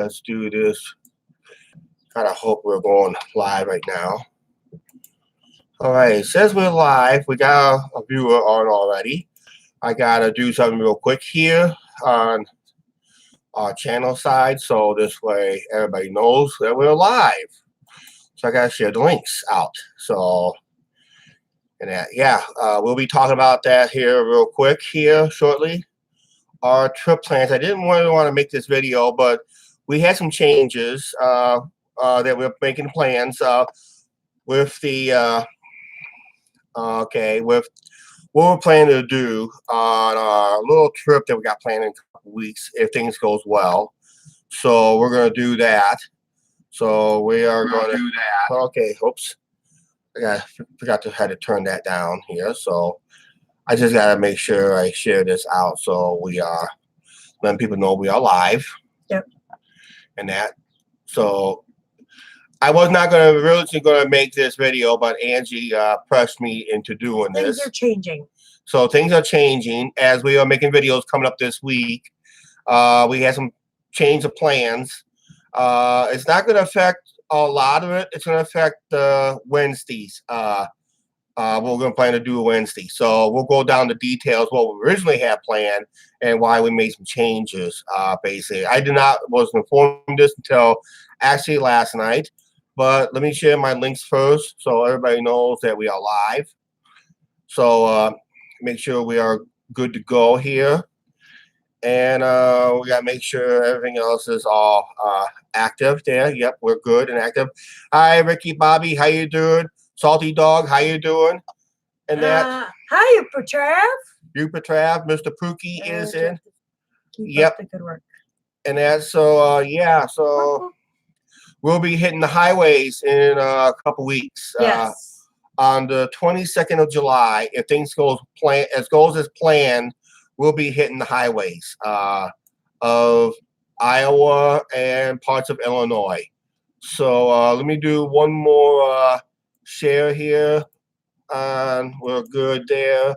Let's do this. Gotta hope we're going live right now. All right, it says we're live. We got a viewer on already. I gotta do something real quick here on our channel side, so this way everybody knows that we're live. So I gotta share the links out. So, and that, yeah, we'll be talking about that here real quick here shortly. Our trip plans. I didn't really want to make this video, but we had some changes that we're making plans with the with what we're planning to do on our little trip that we got planned in a couple weeks if things goes well. So we're gonna do that. So we are going to do that. Okay, oops. I forgot to had to turn that down here. So I just gotta make sure I share this out so we are letting people know we are live. Yep. And that. So I was not really gonna make this video, but Angie pressed me into doing this. Things are changing. So things are changing as we are making videos coming up this week. We had some change of plans. It's not going to affect a lot of it. It's going to affect Wednesdays. We're going to plan to do Wednesday. So we'll go down the details, what we originally had planned and why we made some changes, basically. I wasn't informed of this until actually last night. But let me share my links first so everybody knows that we are live. So make sure we are good to go here. And we got to make sure everything else is all active there. Yep, we're good and active. Hi, Ricky, Bobby, how you doing? Salty Dog, how you doing? And that. Hi, Patrav. Patrav, Mr. Pookie is in. Keep up the good work. And that, so yeah, so we'll be hitting the highways in a couple weeks. Yes. On the 22nd of July, if things goes as planned, we'll be hitting the highways of Iowa and parts of Illinois. So let me do one more share here. We're good there.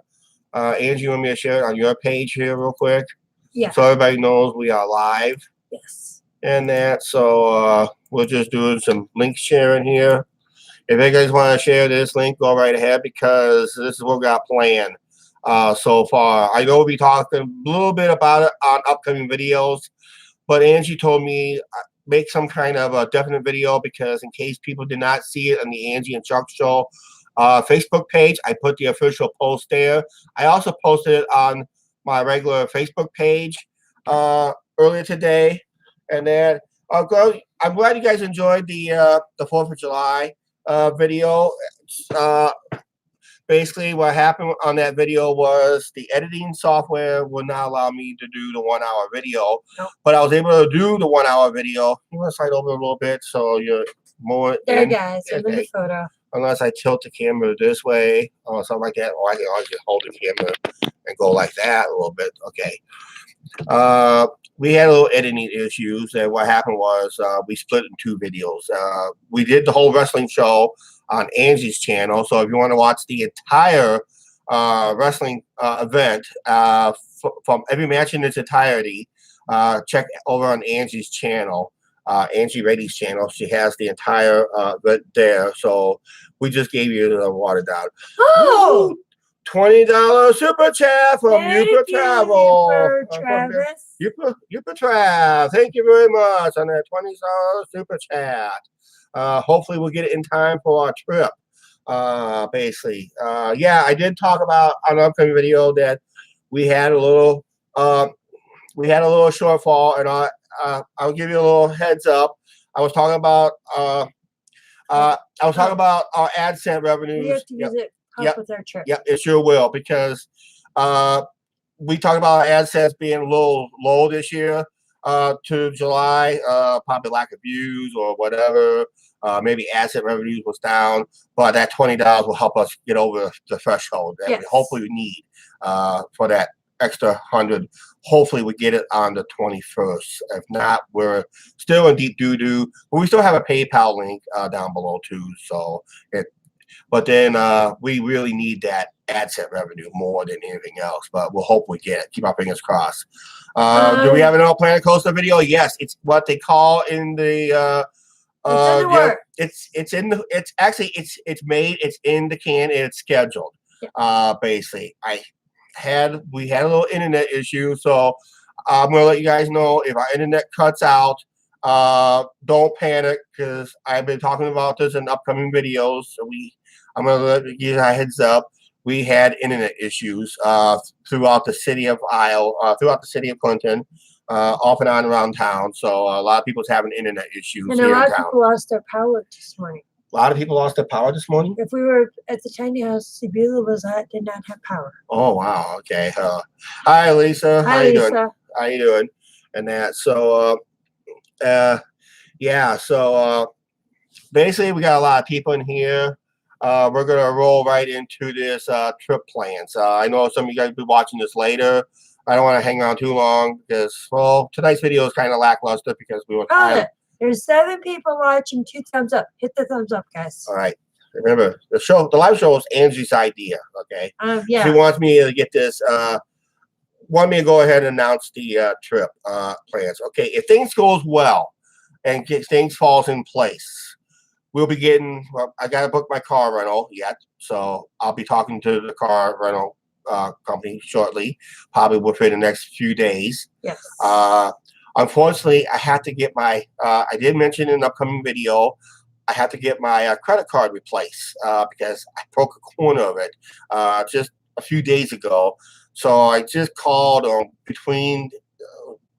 Angie, you want me to share it on your page here real quick? Yeah. So everybody knows we are live. Yes. And that, so we're just doing some link sharing here. If you guys want to share this link, go right ahead because this is what we got planned. So far, I know we'll be talking a little bit about it on upcoming videos, but Angie told me make some kind of a definite video because in case people did not see it on the Angie and Chuck Show Facebook page, I put the official post there. I also posted it on my regular Facebook page earlier today, and then I'm glad you guys enjoyed the 4th of July video. Basically, what happened on that video was the editing software would not allow me to do the 1 hour video. Nope. But I was able to do the 1 hour video. You want to slide over a little bit so you're more there, guys. Okay. In the photo. Unless I tilt the camera this way or something like that, or I can always just hold the camera and go like that a little bit. Okay. We had a little editing issues, and what happened was we split in 2 videos. We did the whole wrestling show on Angie's channel, so if you want to watch the entire wrestling event from every match in its entirety, check over on Angie's channel, Angie Rady's channel. She has the entire event there, so we just gave you the watered down. Oh! $20 super chat from Uper Travel. Travis. Uper Trav. Thank you very much on that $20 super chat. Hopefully we'll get it in time for our trip. Basically. Yeah, I did talk about on an upcoming video that we had a little shortfall, and I'll give you a little heads up. I was talking about our AdSense revenues. We have to use it with our trip. Yeah, it sure will, because we talked about AdSense being a little low this year to July, probably lack of views or whatever. Maybe AdSense revenues was down, but that $20 will help us get over the threshold that we hopefully need for that extra 100. Hopefully we get it on the 21st. If not, we're still in deep doo-doo, but we still have a PayPal link down below too. So But then we really need that ad set revenue more than anything else. But we'll hope we get it. Keep our fingers crossed. Do we have another Planet Coaster video? Yes, it's what they call in the it's in the works. it's in the it's made, it's in the can, and it's scheduled. Yeah. Basically, we had a little internet issue, so I'm gonna let you guys know if our internet cuts out. Don't panic, because I've been talking about this in upcoming videos. So I'm gonna let you give a heads up. We had internet issues throughout the city of throughout the city of Clinton, off and on around town. So a lot of people's having internet issues And here a lot in of town. people lost their power this morning. A lot of people lost their power this morning. If we were at the tiny house Sibila was at, did not have power. Oh wow. Okay. Hi Lisa. Hi, Lisa. How you doing? And that. So yeah. So basically, we got a lot of people in here. We're gonna roll right into this trip plans. I know some of you guys will be watching this later. I don't want to hang on too long because, well, tonight's video is kind of lackluster because we were tired. There's 7 people watching. 2 thumbs up. Hit the thumbs up, guys. All right. Remember, the live show is Angie's idea. Okay. Yeah. She wants me to get this. Want me to go ahead and announce the trip plans. Okay. If things goes well and things falls in place, we'll be getting. Well, I gotta book my car rental yet, so I'll be talking to the car rental company shortly, probably within the next few days. Yes. Unfortunately, I had to get my. I did mention in an upcoming video. I had to get my credit card replaced because I broke a corner of it just a few days ago. So I just called between.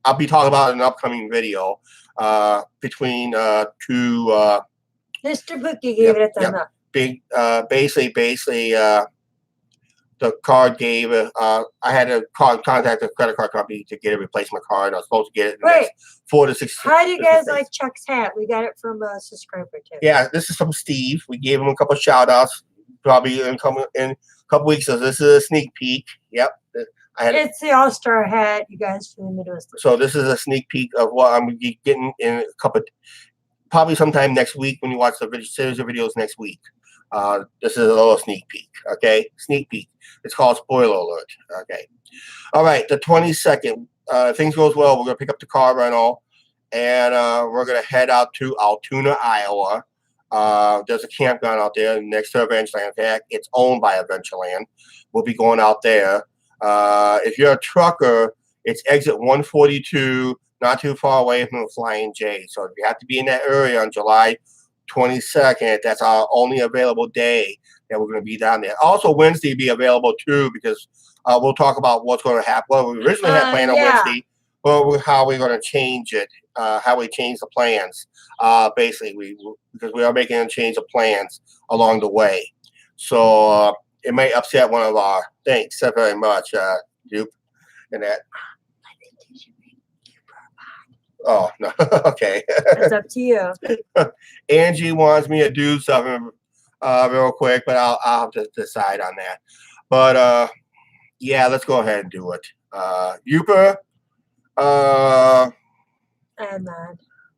I'll be talking about it in an upcoming video between 2. Mr. Bookie gave it a thumb up. Basically, the card gave. I had to contact the credit card company to get a replacement card. I was supposed to get it in the next 4 to 6. How do you guys like Chuck's hat? We got it from a subscriber too. Yeah, this is from Steve. We gave him a couple of shout outs. Probably in a couple weeks. So this is a sneak peek. Yep. It's the All-Star hat, you guys, from the Midwest. So this is a sneak peek of what I'm getting in a couple. Probably sometime next week when you watch the series of videos next week. This is a little sneak peek, okay? Sneak peek. It's called spoiler alert, okay? All right, the 22nd. If things goes well, we're going to pick up the car rental, and we're going to head out to Altoona, Iowa. There's a campground out there next to Adventureland. In fact, it's owned by Adventureland. We'll be going out there. If you're a trucker, it's exit 142, not too far away from the Flying J. So if you have to be in that area on July 22nd, that's our only available day that we're going to be down there. Also, Wednesday be available too, because we'll talk about what's going to happen. Well, we originally had planned on Wednesday, but how we're going to change it, how we change the plans. Basically, because we are making a change of plans along the way. So it may upset one of our. Thanks so very much, Duke, and that. Oh no, okay. It's up to you. Angie wants me to do something real quick, but I'll have to decide on that. But yeah, let's go ahead and do it. Yupa,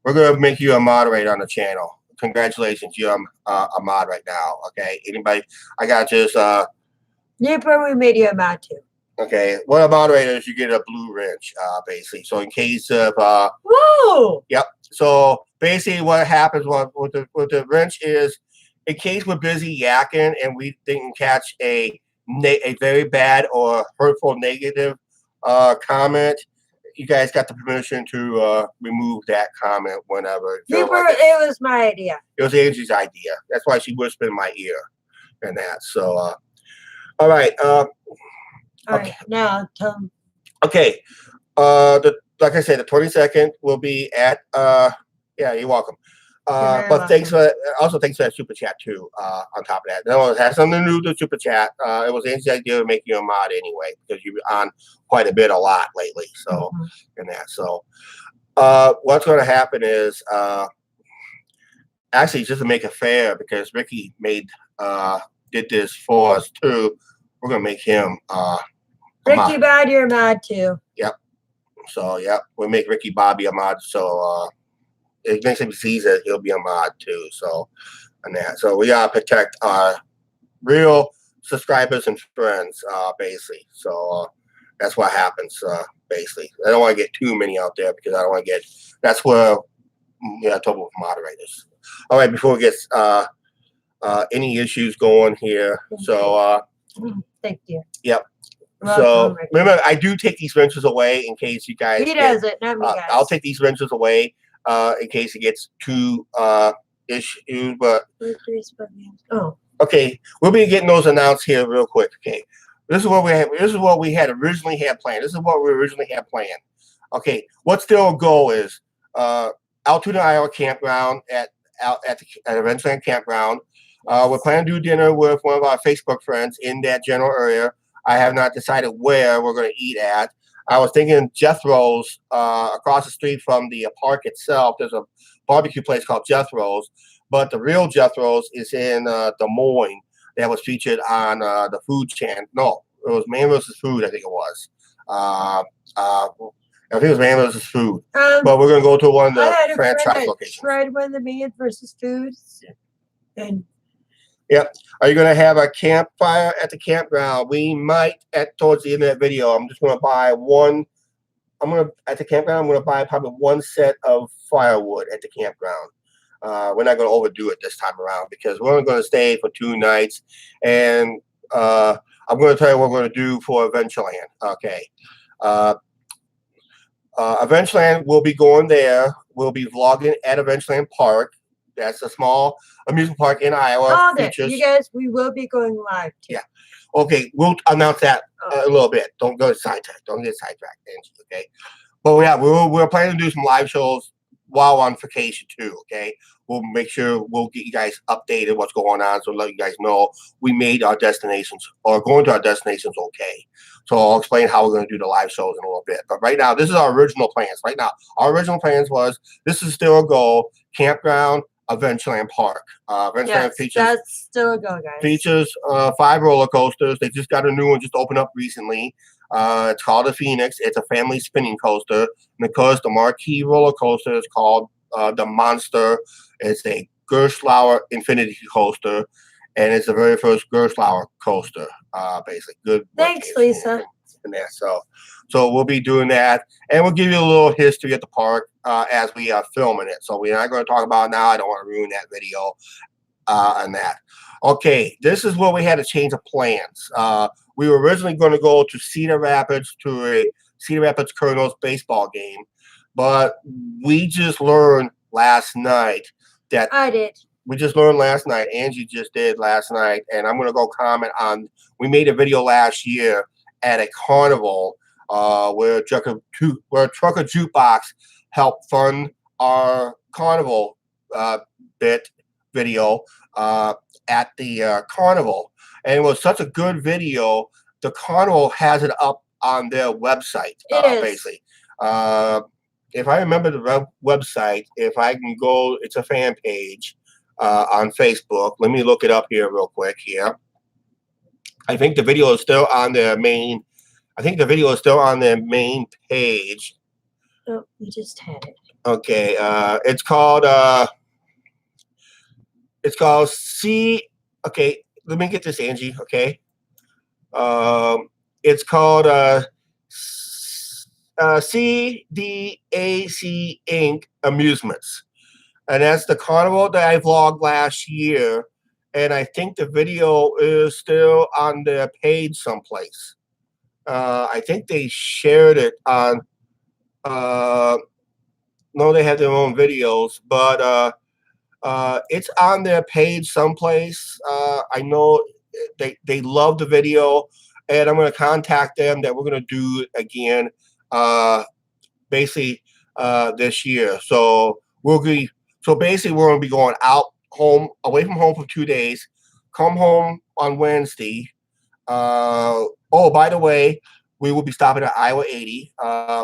we're gonna make you a moderator on the channel. Congratulations, you're a mod right now. Okay, anybody? I got just Yupa, we made you a mod too. Okay, what a moderator is, you get a blue wrench, basically. So in case of whoa. Yep. So basically, what happens with the wrench is, in case we're busy yakking and we didn't catch a very bad or hurtful negative comment, you guys got the permission to remove that comment whenever. It was my idea. It was Angie's idea. That's why she whispered in my ear and that. So, all right. All right, now tell them. Okay. Like I said, the 22nd will be at. Yeah, you're welcome. But thanks for that super chat too. On top of that, no, it has something to do with the super chat. It was Angie's idea to make you a mod anyway, because you've been on quite a lot lately. So and that. So what's going to happen is actually, just to make it fair, because Ricky did this for us too. We're gonna make him Ricky Bobby a mod too. Yep. So yep, we'll make Ricky Bobby a mod. So it makes him sees that he'll be a mod too. So on that. So we gotta protect our real subscribers and friends, basically. So that's what happens, basically. I don't want to get too many out there because I don't want to get. That's where I talk with moderators. All right, before we get any issues going here, so Thank you. yep. Well So done, Ricky. remember, I do take these wrenches away in case you guys. He does it, not me, guys. I'll take these wrenches away in case it gets too issues. But Oh, okay, we'll be getting those announced here real quick. Okay, this is what we have. This is what we had originally had planned. This is what we originally had planned. Okay, what's still a goal is Altoona, Iowa campground at Adventureland Campground. We're planning to do dinner with one of our Facebook friends in that general area. I have not decided where we're going to eat at. I was thinking Jethro's across the street from the park itself. There's a barbecue place called Jethro's, but the real Jethro's is in Des Moines. That was featured on the Food Channel. No, it was Man vs. Food, I think it was. I think it was Man vs. Food. But we're going to go to one of the franchise locations. Tried one of the Man vs. Foods. And yep. Are you going to have a campfire at the campground? We might towards the end of that video. I'm just going to buy one. At the campground, I'm going to buy probably one set of firewood at the campground. We're not going to overdo it this time around because we're only going to stay for 2 nights. And I'm going to tell you what we're going to do for Adventureland. Okay. Adventureland, we'll be going there. We'll be vlogging at Adventureland Park. That's a small amusement park in Iowa. you guys, we will be going live too. Yeah. Okay, we'll announce that a little bit. Don't go sidetracked. Don't get sidetracked, Angie. Okay. But yeah, we're planning to do some live shows while on vacation too. Okay. We'll make sure we'll get you guys updated what's going on, so let you guys know we made our destinations or going to our destinations okay. So I'll explain how we're going to do the live shows in a little bit. But right now, this is our original plans. Right now, our original plans was this is still a goal: campground, Adventureland Park. Adventureland features. That's still a go, guys. Features 5 roller coasters. They just got a new one just opened up recently. It's called the Phoenix. It's a family spinning coaster. And of course, the marquee roller coaster is called the Monster. It's a Gerstlauer Infinity coaster, and it's the very first Gerstlauer coaster. Basically, good. Thanks, Lisa. And that. So we'll be doing that, and we'll give you a little history at the park as we are filming it. So we're not going to talk about it now. I don't want to ruin that video on that. Okay, this is where we had a change of plans. We were originally going to go to Cedar Rapids to a Cedar Rapids Colonels baseball game, but we just learned last night that I did. We just learned last night. Angie just did last night, and I'm going to go comment on. We made a video last year at a carnival where Trucker Jukebox helped fund our carnival bit video at the carnival, and it was such a good video. The carnival has it up on their website, basically. If I remember the website, if I can go, it's a fan page on Facebook. Let me look it up here real quick here. I think the video is still on their main. I think the video is still on their main page. Oh, we just had it. Okay, it's called C. Okay, let me get this, Angie. Okay, it's called CDAC Inc. Amusements, and that's the carnival that I vlogged last year. And I think the video is still on their page someplace. I think they shared it on. No, they have their own videos, but it's on their page someplace. I know they love the video, and I'm going to contact them that we're going to do it again, basically this year. So basically we're going to be going away from home for 2 days, come home on Wednesday. Oh, by the way, we will be stopping at Iowa 80,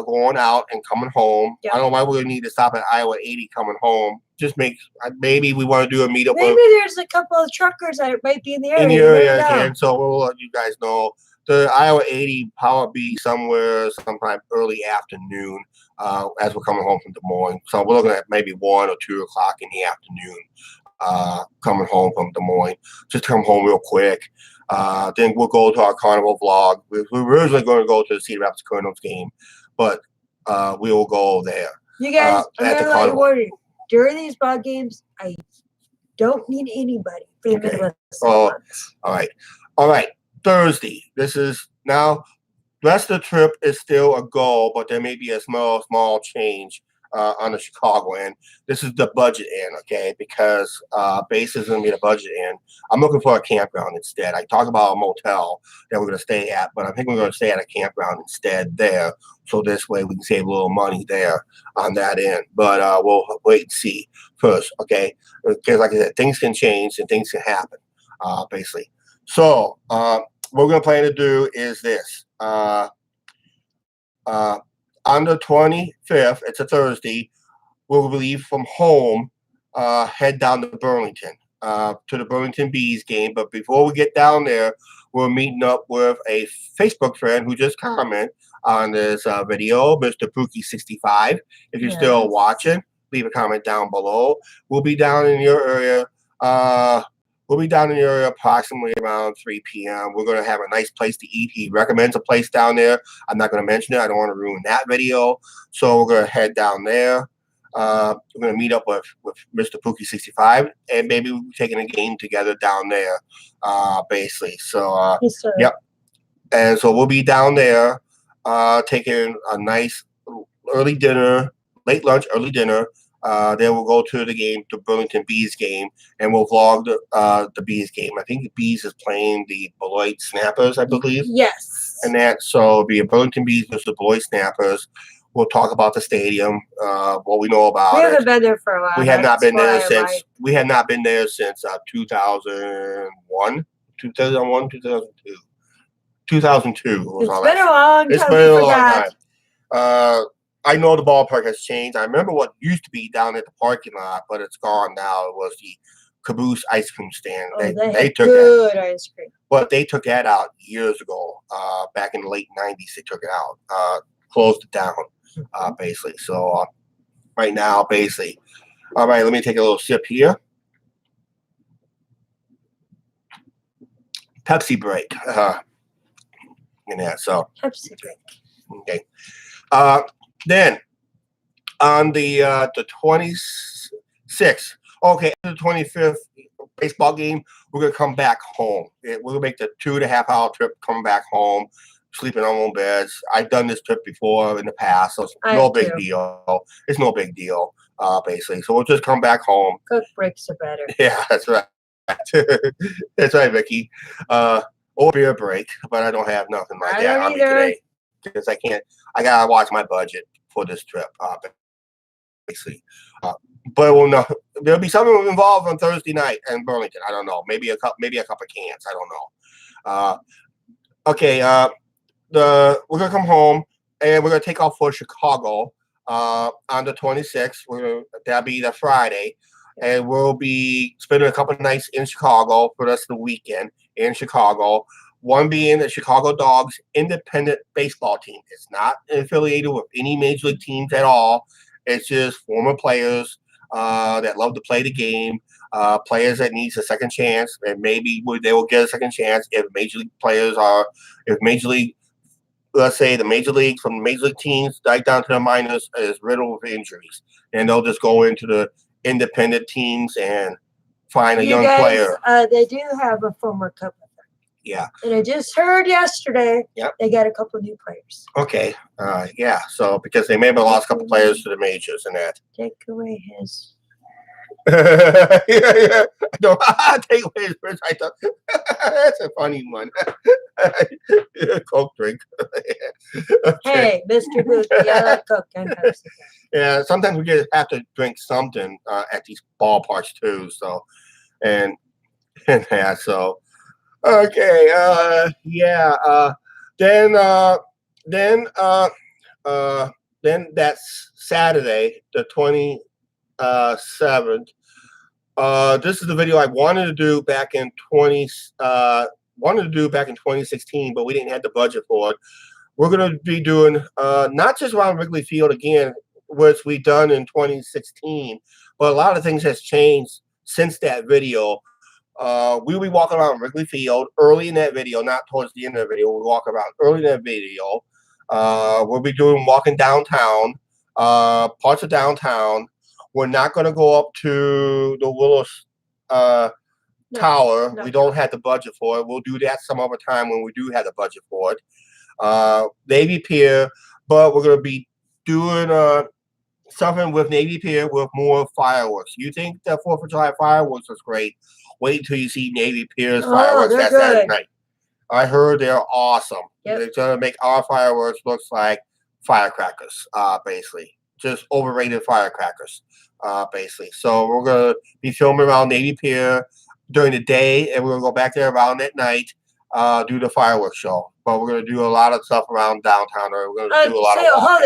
going out and coming home. Yep. I don't know why we need to stop at Iowa 80 coming home. Just maybe we want to do a meetup. Maybe there's a couple of truckers that might be in the area. In the area again, so we'll let you guys know. The Iowa 80 probably be somewhere sometime early afternoon as we're coming home from Des Moines. So we're looking at maybe 1 or 2 o'clock in the afternoon. coming home from Des Moines. Just come home real quick. Then we'll go to our carnival vlog. We were originally going to go to the Cedar Rapids Cardinals game, but we will go there. You guys, I'm at the gonna let you carnival. worry. During these ball games, I don't need anybody for the Okay. Midwest. Oh, ones. all right. Thursday. This is now. The rest of the trip is still a goal, but there may be a small change on the Chicago end. This is the budget end, okay? Because base is going to be the budget end. I'm looking for a campground instead. I talked about a motel that we're going to stay at, but I think we're going to stay at a campground instead there. So this way we can save a little money there on that end. But we'll wait and see first, okay? Because like I said, things can change and things can happen, basically. So what we're going to plan to do is this. On the 25th, it's a Thursday, we'll leave from home, head down to Burlington, to the Burlington Bees game. But before we get down there, we're meeting up with a Facebook friend who just commented on this video, Mr. Pookie65. If you're still watching, leave a comment down below. We'll be down in your area. We'll be down in the area approximately around 3 p.m. We're going to have a nice place to eat. He recommends a place down there. I'm not going to mention it. I don't want to ruin that video. So we're going to head down there. We're going to meet up with Mr. Pookie65, and maybe we'll be taking a game together down there, basically. So, Yes, sir. yep. And so we'll be down there taking a nice early dinner, late lunch, early dinner. Then we'll go to the game, the Burlington Bees game, and we'll vlog the Bees game. I think the Bees is playing the Beloit Snappers, I believe. Yes. And that, so it'll be a Burlington Bees versus the Beloit Snappers. We'll talk about the stadium, what we know about We it. haven't been there for a while. We have not been there That's why I since. like- We have not been there since 2001, 2001, 2002. 2002 was It's our been last. a long time. It's been a we long forgot. time. I know the ballpark has changed. I remember what used to be down at the parking lot, but it's gone now. It was the Caboose ice cream stand. Oh, they They had took that, good ice cream. but they took that out years ago. Back in the late '90s, they took it out, closed it down, basically. So right now, basically, all right. Let me take a little sip here. Pepsi break. So Pepsi drink. okay. Then on the 26th, okay, the 25th baseball game, we're gonna come back home. We're gonna make the 2.5 hour trip, come back home, sleep in our own beds. I've done this trip before in the past, so it's I no have big too. deal. It's no big deal, basically. So we'll just come back home. Cook breaks are better. Yeah, that's right. That's right, Vicky. Or beer break, but I don't have nothing like I that don't on me either. today because I can't. I gotta watch my budget for this trip, basically. But we'll know there'll be something involved on Thursday night in Burlington. I don't know. Maybe a cup of cans. I don't know. Okay. We're gonna come home and we're gonna take off for Chicago on the 26th. That'll be the Friday, and we'll be spending a couple of nights in Chicago for the rest of the weekend in Chicago. One being the Chicago Dogs independent baseball team. It's not affiliated with any major league teams at all. It's just former players that love to play the game, players that needs a second chance, and maybe they will get a second chance if major league players if major league, let's say the major leagues from the major league teams right down to the minors is riddled with injuries, and they'll just go into the independent teams and find a young player. They do have a former cup. Yeah. And I just heard yesterday. Yep. They got a couple new players. Okay. Yeah. So because they may have lost a couple players to the majors and that. Take away his. Yeah. No, take away his first. I thought that's a funny one. Coke drink. Okay. Hey, Mr. Booth, I like Coke and Pepsi. Yeah. Sometimes we just have to drink something at these ballparks too. So, and yeah. So. Okay. Yeah. Then that's Saturday, the 27th. This is the video I wanted to do back in 2016, but we didn't have the budget for it. We're gonna be doing not just around Wrigley Field again, which we done in 2016, but a lot of things has changed since that video. We'll be walking around Wrigley Field early in that video, not towards the end of the video. We'll walk around early in that video. We'll be walking downtown, parts of downtown. We're not going to go up to the Willis Tower. no. We don't have the budget for it. We'll do that some other time when we do have the budget for it. Navy Pier, but we're going to be doing something with Navy Pier with more fireworks. You think the 4th of July fireworks was great? Wait until you see Navy Pier's fireworks that Saturday night. I heard they're awesome. Yep. They're going to make our fireworks looks like firecrackers, basically. Just overrated firecrackers, basically. So we're going to be filming around Navy Pier during the day, and we're going to go back there around at night, do the fireworks show. But we're going to do a lot of stuff around downtown, or we're going to do a lot of walking. Hold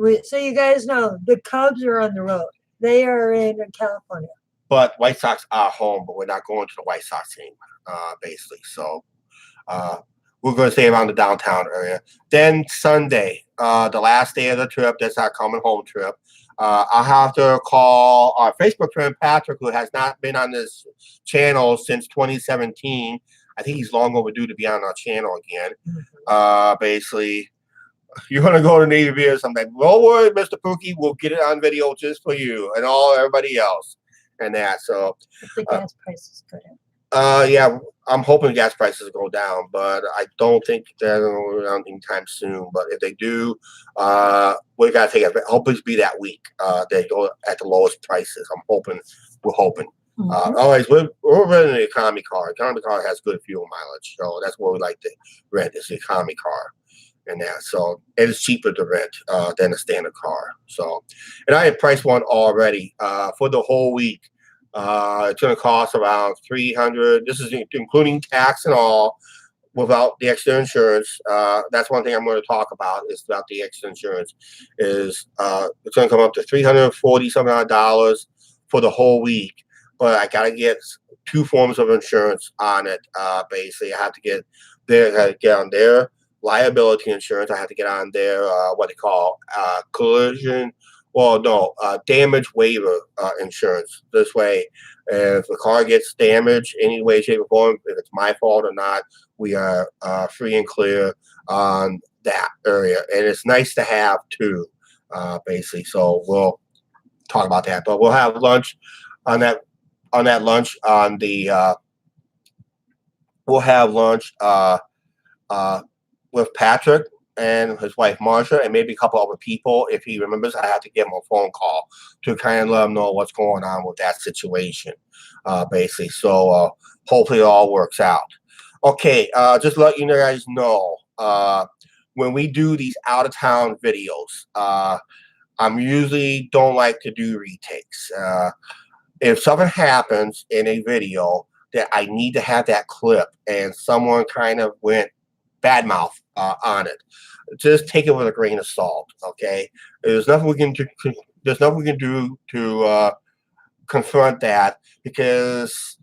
it. So you guys know, the Cubs are on the road. They are in California. But White Sox are home, but we're not going to the White Sox game, basically. So we're going to stay around the downtown area. Then Sunday, the last day of the trip, that's our coming home trip. I'll have to call our Facebook friend, Patrick, who has not been on this channel since 2017. I think he's long overdue to be on our channel again. Basically, you're going to go to Navy Pier or something. Don't worry, Mr. Pookie. We'll get it on video just for you and everybody else. And that, so if the gas prices go down. yeah, I'm hoping gas prices go down, but I don't think they're going to go down anytime soon. But if they do, we got to take it. Hopefully, it's be that week. They go at the lowest prices. We're hoping. Always, we're renting an economy car. Economy car has good fuel mileage, so that's what we like to rent. Is the economy car. And that, so it is cheaper to rent than a standard car. So, and I had priced one already for the whole week. It's going to cost around $300. This is including tax and all, without the extra insurance. That's one thing I'm going to talk about is about the extra insurance. Is it's going to come up to $340 something for the whole week. But I got to get 2 forms of insurance on it. Basically, I have to get on their liability insurance. I have to get on their what they call collision. Well, no, damage waiver insurance. This way, if the car gets damaged any way, shape, or form, if it's my fault or not, we are free and clear on that area. And it's nice to have too, basically. So we'll talk about that. But we'll have lunch on that. We'll have lunch with Patrick and his wife Marsha, and maybe a couple other people. If he remembers, I have to give him a phone call to kind of let him know what's going on with that situation, basically. So hopefully it all works out. Okay, just to let you guys know, when we do these out-of-town videos, I'm usually don't like to do retakes. If something happens in a video that I need to have that clip and someone kind of went bad mouth on it, just take it with a grain of salt. Okay, there's nothing we can do. There's nothing we can do to confront that because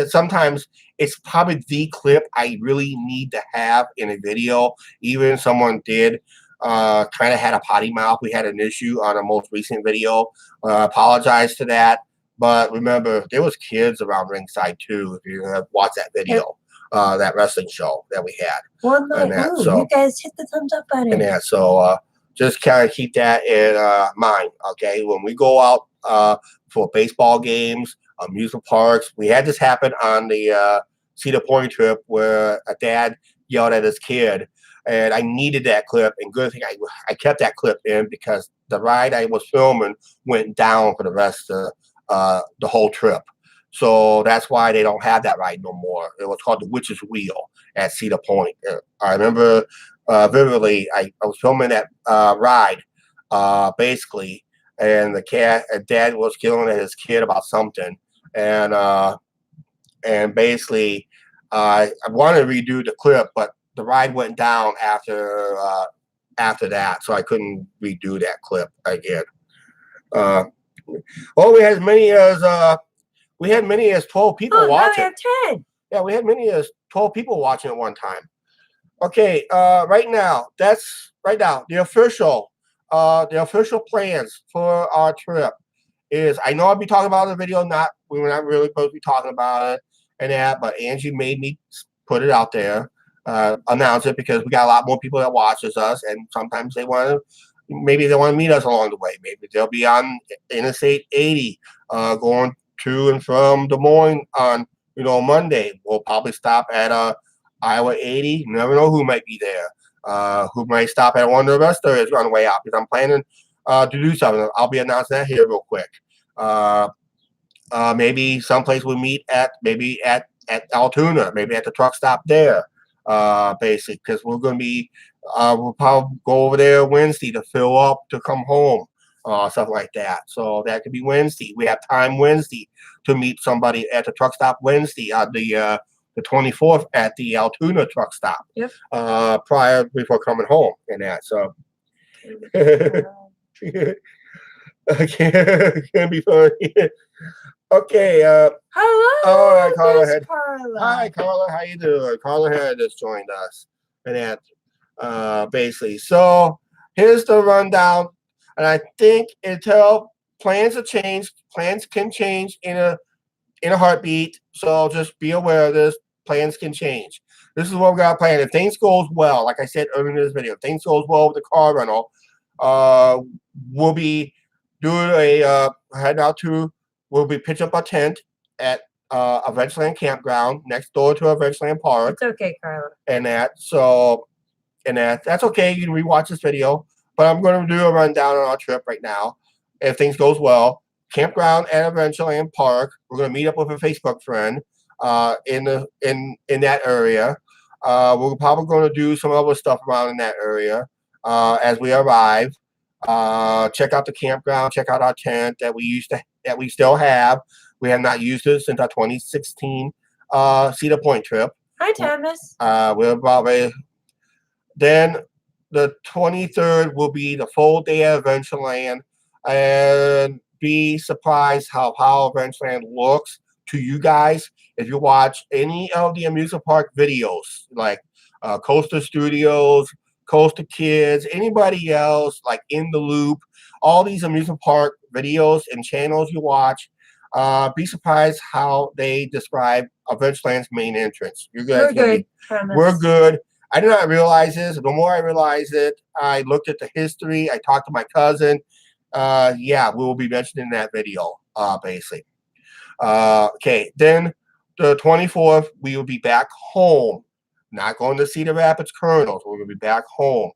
sometimes it's probably the clip I really need to have in a video. Even if someone did kind of had a potty mouth. We had an issue on our most recent video. Apologize to that. But remember, there was kids around ringside too. If you have watched that video, that wrestling show that we had. So you guys hit the thumbs up button. And that, so just kind of keep that in mind. Okay, when we go out for baseball games, amusement parks, we had this happen on the Cedar Point trip where a dad yelled at his kid, and I needed that clip. And good thing I kept that clip in because the ride I was filming went down for the rest of the whole trip. So that's why they don't have that ride no more. It was called the Witch's Wheel at Cedar Point. I remember vividly, I was filming that ride, basically, and dad was killing at his kid about something. And basically, I wanted to redo the clip, but the ride went down after that, so I couldn't redo that clip again. We had as many as 12 people watching. Now we have 10. Yeah, we had many as 12 people watching at one time. Okay, right now the official plans for our trip is, I know I'll be talking about the video not we were not really supposed to be talking about it and that, but Angie made me put it out there, announce it, because we got a lot more people that watches us, and sometimes they want to, maybe they want to meet us along the way. Maybe they'll be on Interstate 80, going to and from Des Moines on, Monday. We'll probably stop at Iowa 80. You never know who might be there. Who might stop at one of the rest areas on the way out, because I'm planning to do something. I'll be announcing that here real quick. Maybe someplace we meet at, maybe at Altoona, maybe at the truck stop there, basically, because we're going to be, we'll probably go over there Wednesday to fill up to come home, something like that. So that could be Wednesday. We have time Wednesday to meet somebody at the truck stop Wednesday on the 24th at the Altoona truck stop. Yep. Before coming home and that. So it's gonna be fun. Okay. Hello. All right, Carla Miss ahead. Carla. Hi, Carla. How you doing? Carla had just joined us, and that basically. So here's the rundown, and I think until plans are changed, plans can change in a heartbeat. So just be aware of this. Plans can change. This is what we got planned. If things goes well, like I said earlier in this video, if things goes well with the car rental, we'll be doing we'll be pitching up a tent at a Adventureland campground next door to Adventureland Park. It's okay, Carla. And that's okay. You can rewatch this video, but I'm going to do a rundown on our trip right now. If things goes well, campground at Adventureland Park. We're going to meet up with a Facebook friend in that area. We're probably going to do some other stuff around in that area as we arrive. Check out the campground. Check out our tent that we still have. We have not used it since our 2016 Cedar Point trip. Hi, Thomas. We're about ready. Then the 23rd will be the full day at Adventureland, and be surprised how Adventureland looks to you guys if you watch any of the amusement park videos, like Coaster Studios, Coaster Kids, anybody else, like In the Loop, all these amusement park videos and channels you watch. Be surprised how they describe Adventureland's main entrance. We're good, Thomas. We're good. I did not realize this. The more I realized it, I looked at the history. I talked to my cousin. Yeah, we will be mentioning that video, basically. Okay, then the 24th, we will be back home. Not going to Cedar Rapids Colonels. We're going to be back home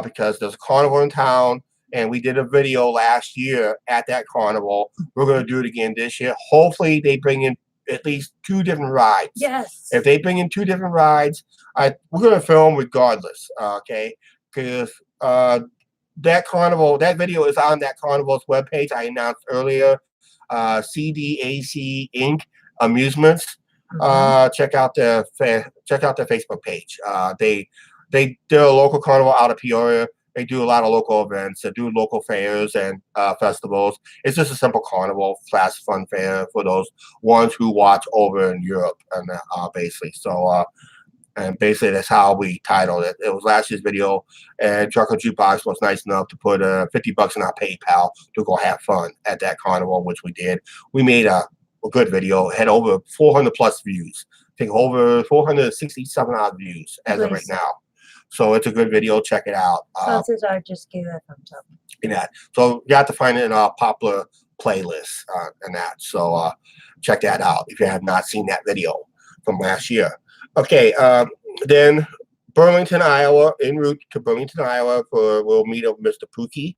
because there's a carnival in town, and we did a video last year at that carnival. We're going to do it again this year. Hopefully, they bring in at least 2 different rides. Yes. If they bring in 2 different rides, we're going to film regardless, okay? Because that video is on that carnival's webpage I announced earlier, CDAC Inc. Amusements. Check out their Facebook page. They're a local carnival out of Peoria. They do a lot of local events. They do local fairs and festivals. It's just a simple carnival / fun fair for those ones who watch over in Europe, and basically. So, and basically that's how we titled it. It was last year's video, and Trucker Jukebox was nice enough to put $50 in our PayPal to go have fun at that carnival, which we did. We made a good video. It had over 400 plus views. I think over 467 odd views as of right now. So it's a good video. Check it out. Sausage Art just gave that thumbs up. Yeah. So you have to find it in our popular playlist and that. So check that out if you have not seen that video from last year. Okay. Then Burlington, Iowa. En route to Burlington, Iowa, we'll meet up with Mr. Pookie.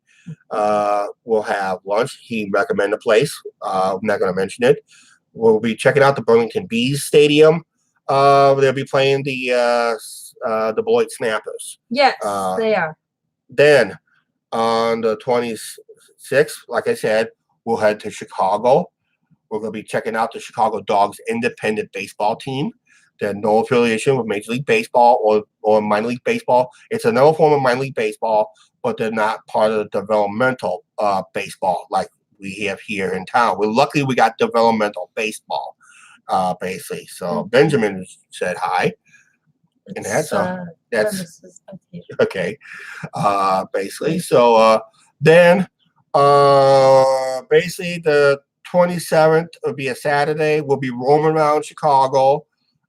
We'll have lunch. He recommended a place. I'm not going to mention it. We'll be checking out the Burlington Bees Stadium. They'll be playing the Beloit Snappers. Yes, they are. Then on the 26th, like I said, we'll head to Chicago. We're going to be checking out the Chicago Dogs independent baseball team. They're no affiliation with Major League Baseball or minor league baseball. It's another form of minor league baseball, but they're not part of the developmental baseball like we have here in town. Luckily we got developmental baseball, basically. So Benjamin said hi. And that's okay. Basically. So then basically the 27th will be a Saturday. We'll be roaming around Chicago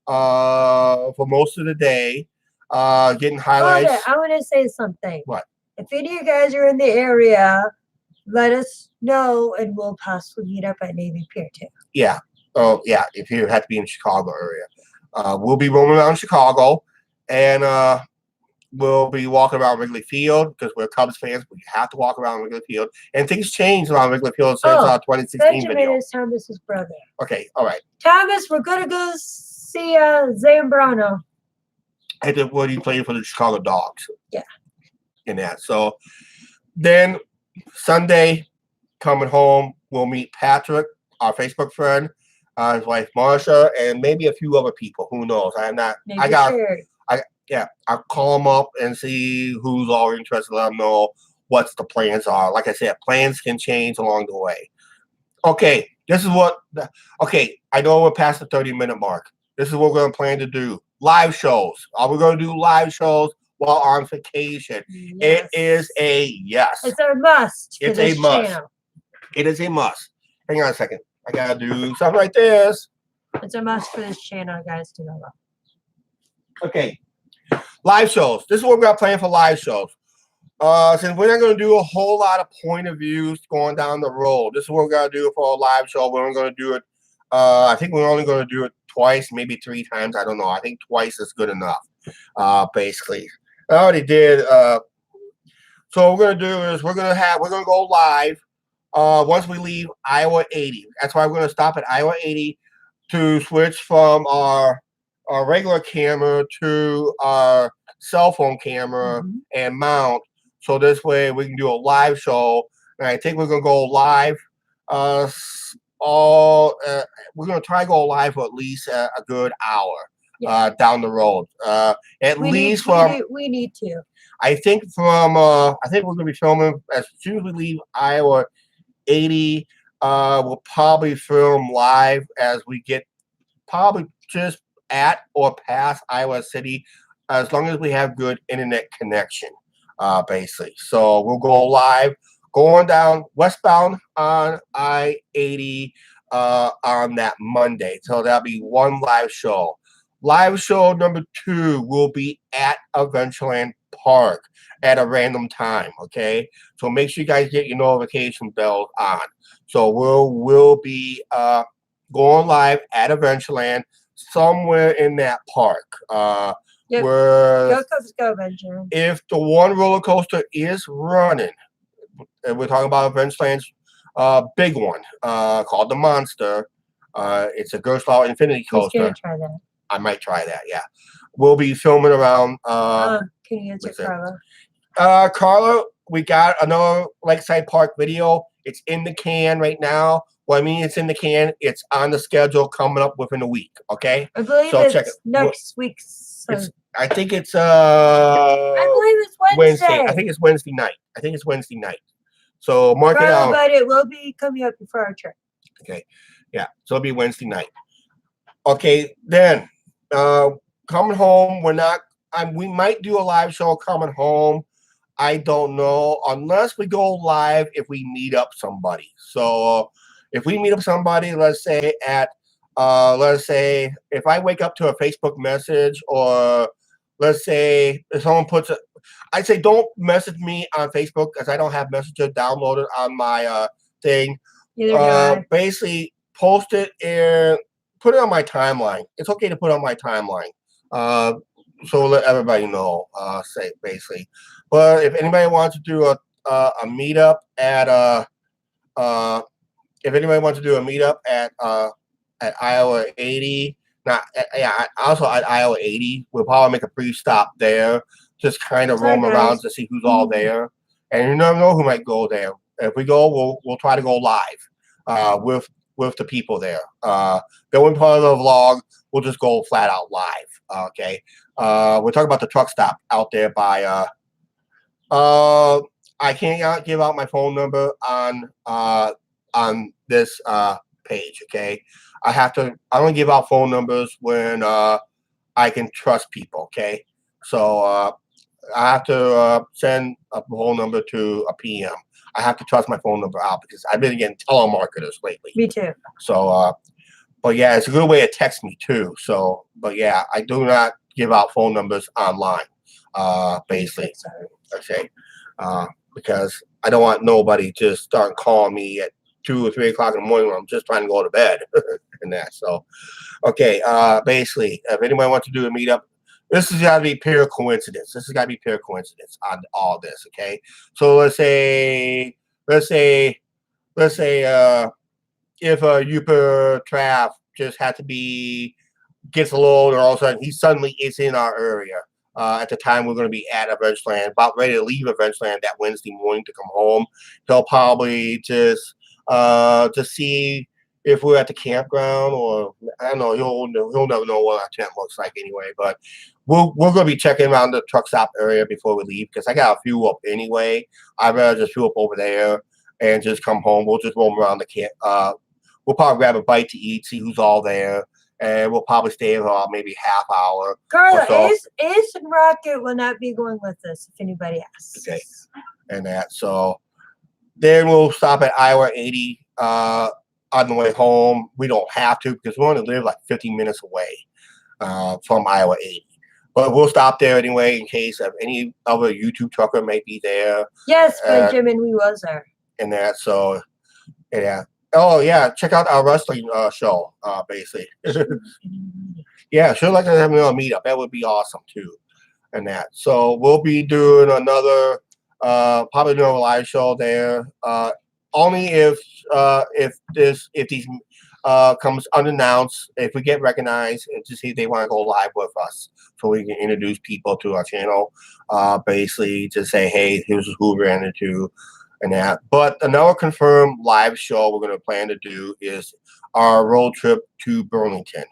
for most of the day, getting highlights. Hold it. I want to say something. What? If any of you guys are in the area, let us know and we'll possibly meet up at Navy Pier too. Yeah. Oh, yeah. If you have to be in Chicago area, we'll be roaming around Chicago, and we'll be walking around Wrigley Field because we're Cubs fans. We have to walk around Wrigley Field, and things changed around Wrigley Field since our 2016 Benjamin video. is Thomas's brother. Okay. All right. Thomas, we're gonna go see Zambrano. And then when he played for the Chicago Dogs. Yeah. In that. So then Sunday, coming home, we'll meet Patrick, our Facebook friend, his wife Marsha, and maybe a few other people. Who knows? I'm not. Maybe I got. Sherry. Yeah, I'll call them up and see who's all interested. Let them know what the plans are. Like I said, plans can change along the way. Okay, this is what. Okay, I know we're past the 30-minute mark. This is what we're going to plan to do. Live shows. Are we going to do live shows while on vacation? Yes. It is a yes. It's a must. For It's this a must. Channel. It is a must. Hang on a second. I got to do something like this. It's a must for this channel, guys, to know about. Okay. Live shows. This is what we got planned for live shows. Since we're not going to do a whole lot of point of views going down the road, this is what we're going to do for a live show. We're only going to do it. I think we're only going to do it twice, maybe 3 times. I don't know. I think twice is good enough. Basically, I already did. So what we're going to do is we're going to go live once we leave Iowa 80. That's why we're going to stop at Iowa 80 to switch from our regular camera to our cell phone camera and mount. So this way we can do a live show. And I think we're going to go live. We're going to try to go live for at least a good hour down the road. We need to. I think we're going to be filming as soon as we leave Iowa 80. We'll probably film live as we get probably just at or past Iowa City, as long as we have good internet connection, basically. So we'll go live, going down westbound on I-80 on that Monday. So that'll be one live show. Live show number 2 will be at Adventureland Park at a random time, okay? So make sure you guys get your notification bells on. So we'll be going live at Adventureland somewhere in that park. Go Cubs, go, Benjamin. If the one roller coaster is running, and we're talking about Adventureland's big one called the Monster. It's a Gerstlauer Infinity Coaster. He's gonna try that. I might try that. Yeah, we'll be filming around. Can you answer Carla? Carla, we got another Lakeside Park video. It's in the can right now. Well, I mean, it's in the can. It's on the schedule coming up within a week. Okay. I believe it's next week's. I think it's I believe it's Wednesday. I think it's Wednesday night. So mark it out. But it will be coming up before our trip. Okay. Yeah. So it'll be Wednesday night. Okay. Then coming home, we might do a live show coming home. I don't know, unless we go live if we meet up somebody. So if we meet up somebody, let's say if I wake up to a Facebook message, or let's say if someone I'd say don't message me on Facebook because I don't have Messenger downloaded on my thing. Basically post it and put it on my timeline. It's okay to put it on my timeline. So let everybody know, basically. But if anybody wants to do a meetup at at Iowa 80, also at Iowa 80, we'll probably make a brief stop there, just kind of roam around to see who's all there. And you never know who might go there. If we go, we'll try to go live with the people there. Going part of the vlog, we'll just go flat out live. Okay. We're talking about the truck stop out there by I can't give out my phone number on this page. Okay. I only give out phone numbers when I can trust people. Okay. So I have to send a phone number to a PM. I have to trust my phone number out because I've been getting telemarketers lately. Me too. So, but yeah, it's a good way to text me too. So, but yeah, I do not give out phone numbers online, basically. Sorry. Okay, because I don't want nobody to start calling me at 2 or 3 o'clock in the morning when I'm just trying to go to bed and that. So, okay, basically, if anybody wants to do a meetup, this has got to be pure coincidence. This has got to be pure coincidence on all this. Okay, so let's say if Uper Trav just had to be gets a load, or all of a sudden he suddenly is in our area. At the time we're going to be at Adventureland, about ready to leave Adventureland that Wednesday morning to come home. He'll probably just to see if we're at the campground, or I don't know. He'll never know what our tent looks like anyway. But we're going to be checking around the truck stop area before we leave because I got a few up anyway. I'd rather just fuel up over there and just come home. We'll just roam around the camp. We'll probably grab a bite to eat, see who's all there. And we'll probably stay for maybe half hour. Carla, so. Ace and Rocket will not be going with us if anybody asks. Okay. And that. So then we'll stop at Iowa 80 on the way home. We don't have to because we only live like 15 minutes away from Iowa 80. But we'll stop there anyway in case of any other YouTube trucker may be there. Yes, Benjamin, we was there. And that. So, yeah. Oh, yeah. Check out our wrestling show, basically. Yeah, sure. Like to have a meetup. That would be awesome, too. And that. So, we'll be doing another, probably doing a live show there. Only if these comes unannounced, if we get recognized, and to see if they want to go live with us. So we can introduce people to our channel. Basically, to say, hey, here's who we ran into. And that. But another confirmed live show we're going to plan to do is our road trip to Burlington.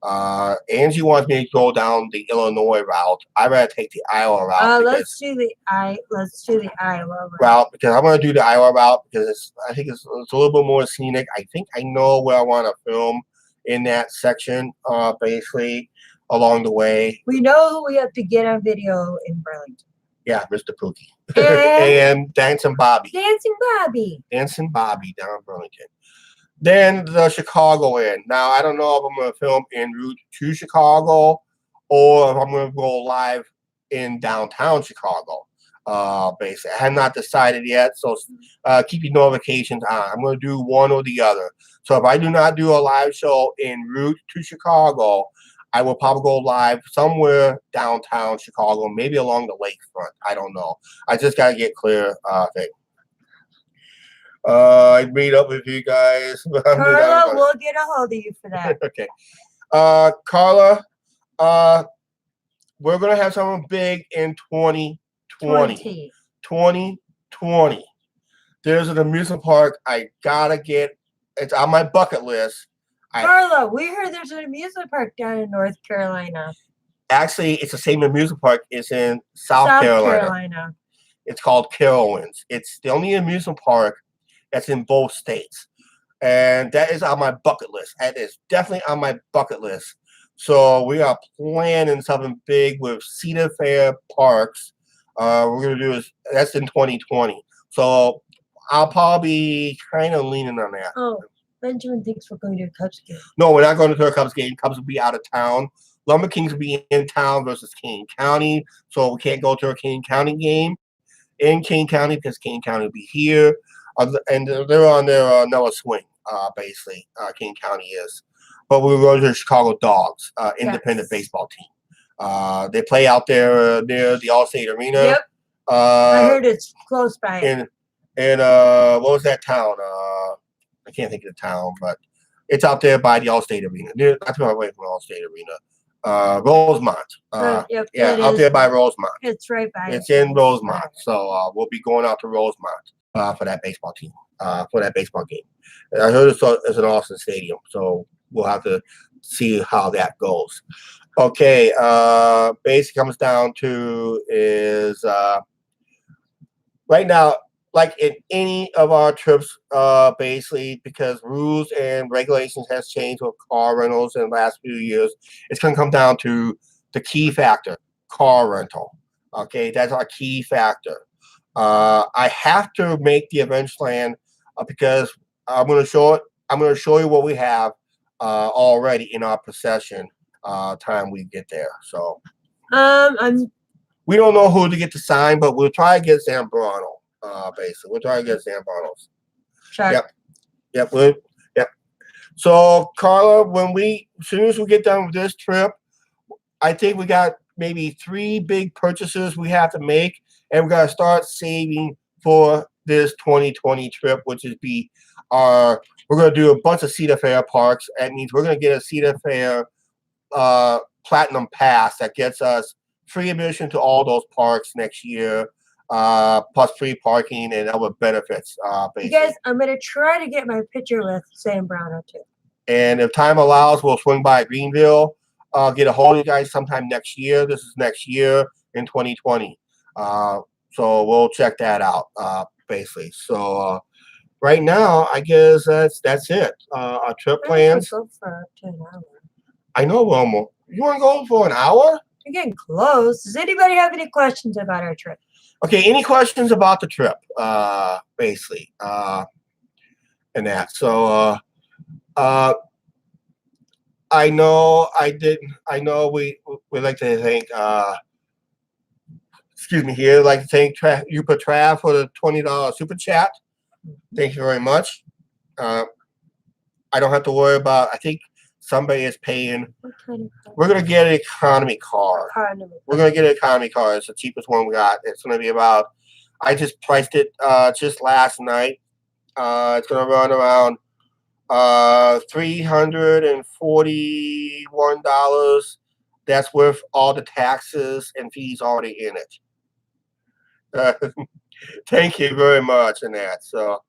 Angie wants me to go down the Illinois route. I'd rather take the Iowa route. Let's do the Iowa route because I'm going to do the Iowa route because I think it's a little bit more scenic. I think I know where I want to film in that section, basically along the way. We know who we have to get on video in Burlington. Yeah, Mr. Pookie. And Dancing Bobby. Dancing Bobby down in Burlington. Then the Chicago end. Now, I don't know if I'm going to film en route to Chicago or if I'm going to go live in downtown Chicago. Basically, I have not decided yet. So keep your notifications on. I'm going to do one or the other. So if I do not do a live show en route to Chicago, I will probably go live somewhere downtown Chicago, maybe along the lakefront. I don't know. I just got to get clear thing. I meet up with you guys. Carla, we'll get a hold of you for that. Okay. Carla, we're going to have something big in 2020. 2020. There's an amusement park I got to get. It's on my bucket list. Carla, we heard there's an amusement park down in North Carolina. Actually, it's the same amusement park. It's in South Carolina. It's called Carowinds. It's the only amusement park that's in both states. And that is on my bucket list. That is definitely on my bucket list. So we are planning something big with Cedar Fair Parks. We're going to do this. That's in 2020. So I'll probably be kind of leaning on that. Oh. Benjamin thinks we're going to a Cubs game. No, we're not going to a Cubs game. Cubs will be out of town. Lumber Kings will be in town versus Kane County. So we can't go to a Kane County game in Kane County because Kane County will be here. And they're on their Noah swing, basically. Kane County is. But we're going to the Chicago Dogs, independent baseball team. They play out there near the Allstate Arena. Yep. I heard it's close by. And what was that town? I can't think of the town, but it's out there by the Allstate Arena. Not too far away from the Allstate Arena. Rosemont. Yep, yeah, out there by Rosemont. It's right by. It's in Rosemont. So we'll be going out to Rosemont for that baseball team, for that baseball game. And I heard it's an Austin Stadium, so we'll have to see how that goes. Okay, basically comes down to is right now, like in any of our trips, basically, because rules and regulations has changed with car rentals in the last few years, it's going to come down to the key factor, car rental. Okay, that's our key factor. I have to make the Adventureland because I'm going to show it. I'm going to show you what we have already in our possession. Time we get there. So I'm we don't know who to get to sign, but we'll try to get Zambrano. Basically, we'll try to get Zambrano's. shocked. Yep. Yep. Yep. So Carla, as soon as we get done with this trip, I think we got maybe 3 big purchases we have to make, and we got to start saving for this 2020 trip, which is we're going to do a bunch of Cedar Fair parks. That means we're going to get a Cedar Fair Platinum Pass that gets us free admission to all those parks next year, plus free parking and other benefits. You Basically. guys, I'm gonna try to get my picture with Sam Browno too. And if time allows, we'll swing by Greenville, get a hold of you guys sometime next year. This is next year in 2020. So we'll check that out, basically. So right now, I guess that's it. Our trip plans. Go for up to an hour. I know, Wilma. You want to go for an hour? We're getting close. Does anybody have any questions about our trip? Okay, any questions about the trip? Basically, and that. So, I know we like to thank. Excuse me. Here, I'd like to thank Yupa Trav for the $20 super chat. Thank you very much. I don't have to worry about. I think somebody is paying. What kind of car? We're gonna get an economy car. We're gonna get an economy car. It's the cheapest one we got. It's gonna be about. I just priced it just last night. It's gonna run around $341. That's with all the taxes and fees already in it. Thank you very much in that. So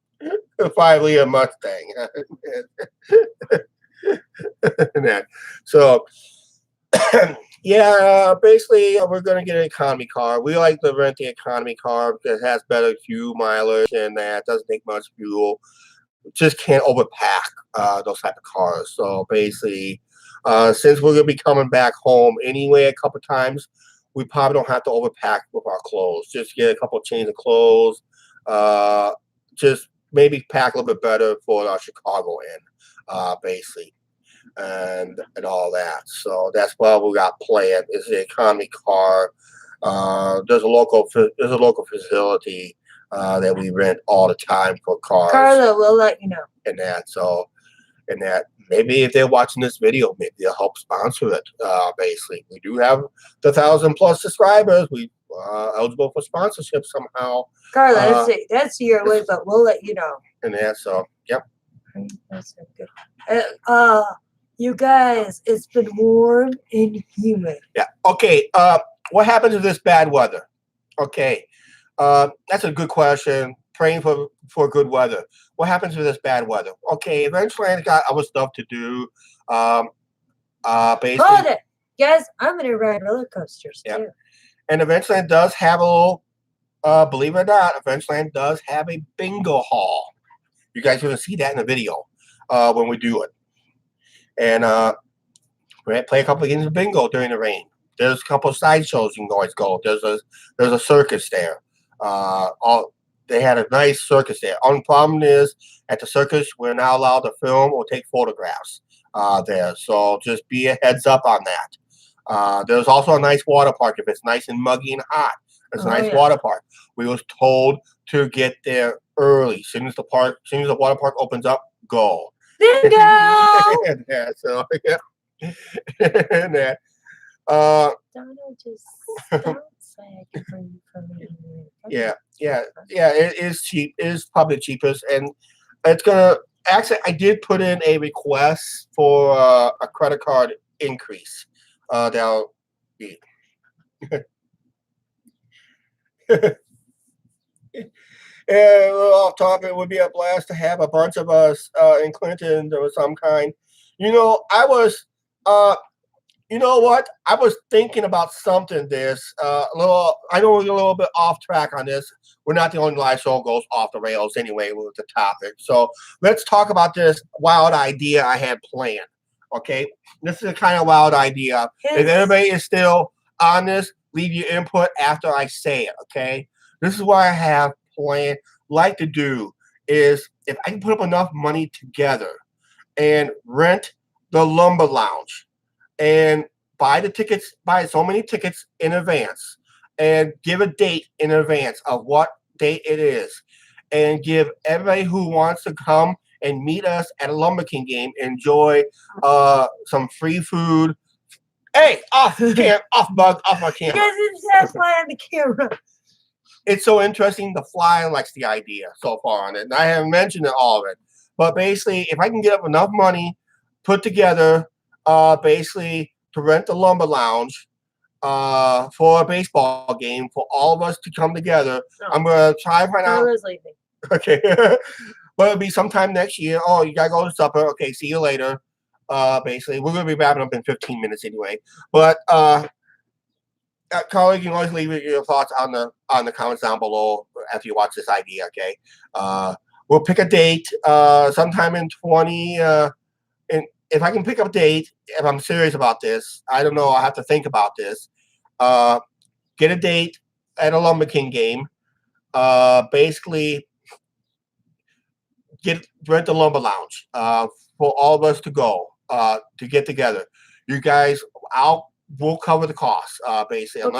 5-liter Mustang. That. So yeah, basically we're gonna get an economy car. We like to rent the economy car because it has better fuel mileage and that doesn't take much fuel. Just can't overpack those type of cars. So basically, since we're gonna be coming back home anyway a couple times, we probably don't have to overpack with our clothes. Just get a couple chains of clothes. Just maybe pack a little bit better for our Chicago end, basically, and all that. So that's what we got planned. Is the economy car. There's a local facility that we rent all the time for cars. Carla, we'll let you know. And that maybe if they're watching this video, maybe they'll help sponsor it. Basically, we do have the 1,000+ subscribers. We eligible for sponsorship somehow. Carla, that's your way, but we'll let you know. And that, so yep. That's good. You guys, it's been warm and humid. Yeah. Okay. What happens to this bad weather? Okay. That's a good question. Praying for good weather. What happens to this bad weather? Okay, eventually I got other stuff to do. Basically, Hold it. Guys, I'm going to ride roller coasters Yeah. too. And Adventureland does have a little, believe it or not, Adventureland does have a bingo hall. You guys are going to see that in the video when we do it. And we're going to play a couple of games of bingo during the rain. There's a couple of sideshows you can always go. There's a circus there. They had a nice circus there. Only problem is at the circus we're not allowed to film or take photographs there. So just be a heads up on that. There's also a nice water park if it's nice and muggy and hot. There's a nice water park. We was told to get there early. As soon as the water park opens up, go. Bingo! Yeah, so yeah. And that. Donna, just don't say I can bring you from anywhere. Yeah. It is cheap. It is probably the cheapest, and it's gonna. Actually, I did put in a request for a credit card increase. That'll be. And a little off topic, it would be a blast to have a bunch of us in Clinton or some kind. You know, you know what? I was thinking about something I know we're a little bit off track on this. We're not the only live show goes off the rails anyway with the topic. So let's talk about this wild idea I had planned. Okay? This is a kind of wild idea. If everybody is still on this, leave your input after I say it. Okay? This is what I have like to do is if I can put up enough money together and rent the lumber lounge and buy the tickets, buy so many tickets in advance and give a date in advance of what date it is and give everybody who wants to come and meet us at a Lumber King game, enjoy some free food. Hey, off bug, off my He camera. doesn't have fly on the camera. It's so interesting. The Fly likes the idea so far on it, and I haven't mentioned all of it. But basically, if I can get up enough money put together, basically to rent the lumber lounge for a baseball game for all of us to come together, I'm gonna try right now. Carla's leaving. Okay, but it'll be sometime next year. Oh, you gotta go to supper. Okay, see you later. Basically, we're gonna be wrapping up in 15 minutes anyway. But Carly, you can always leave your thoughts on the comments down below after you watch this idea. Okay, we'll pick a date sometime in 20. And if I can pick up a date, if I'm serious about this, I don't know. I have to think about this. Get a date at a Lumber King game. Basically, rent the lumber lounge for all of us to go to get together. You guys, we'll cover the cost, basically.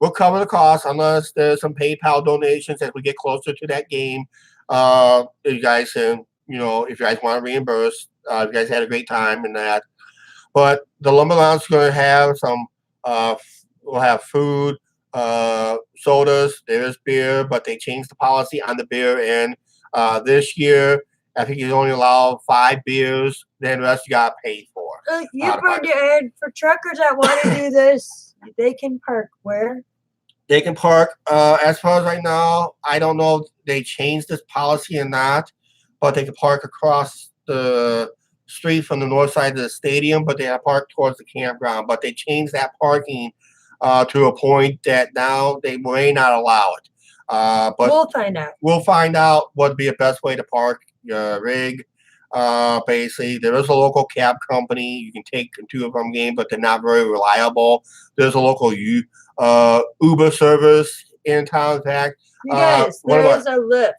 We'll cover the cost unless there's some PayPal donations as we get closer to that game. You guys can, if you guys want to reimburse, you guys had a great time in that. But the lumber lounge is going to have some. We'll have food, sodas. There is beer, but they changed the policy on the beer. And this year, I think you only allow 5 beers. Then the rest you got paid for. And for truckers that want to do this, they can park where? They can park. As far as right now, I don't know if they changed this policy or not, but they can park across the street from the north side of the stadium, but they have parked towards the campground. But they changed that parking to a point that now they may not allow it. But we'll find out. We'll find out what would be the best way to park your rig. Basically, there is a local cab company you can take to and from game, but they're not very reliable. There's a local Uber service in town. In fact, yes, there is a Lyft.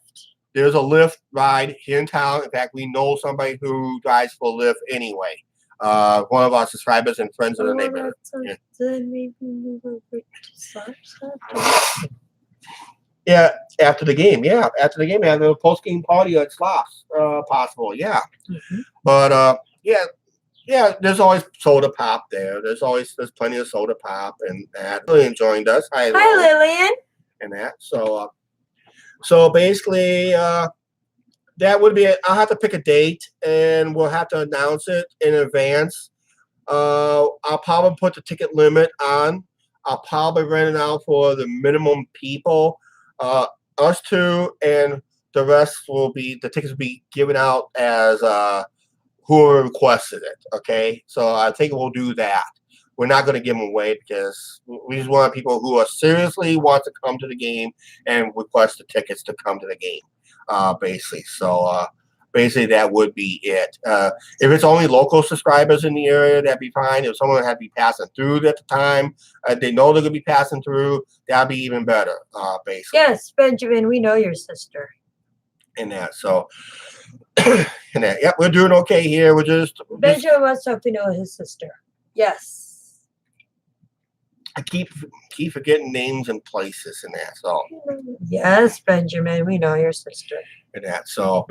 There's a Lyft ride here in town. In fact, we know somebody who drives for Lyft anyway. One of our subscribers and friends in the neighborhood. Yeah, after the game. Yeah, after the game, have a post-game party at Slops, possible. Yeah, but yeah. There's always soda pop there. There's plenty of soda pop, and that Lillian joined us. Hi, Lillian. And that. So basically, that would be it. I'll have to pick a date, and we'll have to announce it in advance. I'll probably put the ticket limit on. I'll probably rent it out for the minimum people. Us two, and the rest the tickets will be given out as whoever requested it. Okay, so I think we'll do that. We're not going to give them away because we just want people who are seriously want to come to the game and request the tickets to come to the game. Basically, so basically that would be it. If it's only local subscribers in the area, that'd be fine. If someone had to be passing through at the time, they know they're gonna be passing through, that'd be even better. Basically. Yes, Benjamin, we know your sister. And that, so, and that, yep, we're doing okay here. Benjamin wants to know his sister. Yes. I keep forgetting names and places and that. So. Yes, Benjamin, we know your sister. And that, so.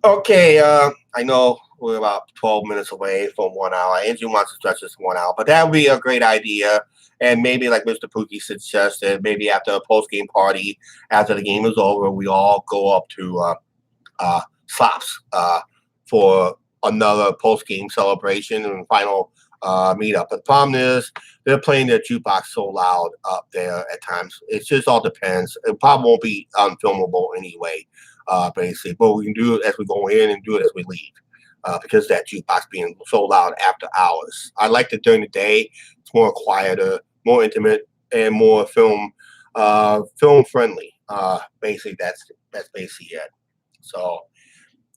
Okay, I know we're about 12 minutes away from 1 hour. Angie wants to stretch this to 1 hour, but that would be a great idea. And maybe, like Mr. Pookie suggested, maybe after a post-game party, after the game is over, we all go up to Slops for another post-game celebration and final meetup. But the problem is they're playing their jukebox so loud up there at times. It just all depends. It probably won't be unfilmable anyway. Basically, but we can do it as we go in and do it as we leave, because that jukebox being so loud after hours. I like it during the day. It's more quieter, more intimate, and more film friendly. Basically, that's basically it. So,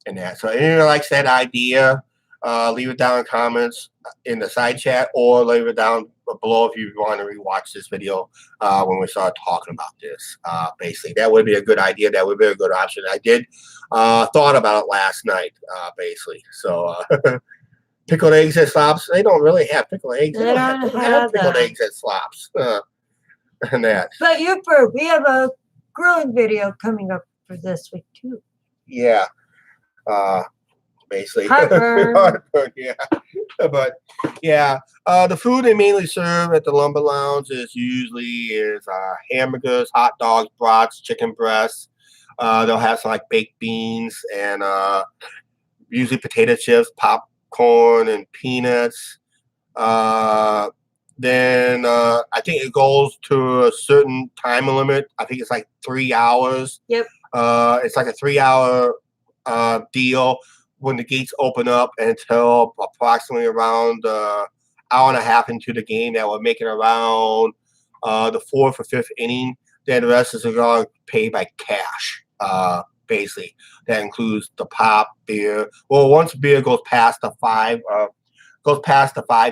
and that. So, anyone likes that idea, leave it down in the comments. in the side chat or leave it down below if you want to rewatch this video when we start talking about this. Basically, that would be a good idea. That would be a good option. I did thought about it last night, basically. So pickled eggs and slops. They don't really have pickled eggs. They don't have pickled that. eggs and slops. And that. But Uper, we have a grilling video coming up for this week too. Yeah. Basically. Heartburn. Heartburn, yeah. But yeah, the food they mainly serve at the Lumber Lounge is hamburgers, hot dogs, brats, chicken breasts. They'll have some like baked beans and usually potato chips, popcorn, and peanuts. Then I think it goes to a certain time limit. I think it's like 3 hours. Yep. It's like a 3 hour deal when the gates open up until approximately around hour and a half into the game. That will make it around the fourth or fifth inning. Then the rest is going to pay by cash. Basically, that includes the pop, beer. Well, once beer goes past the five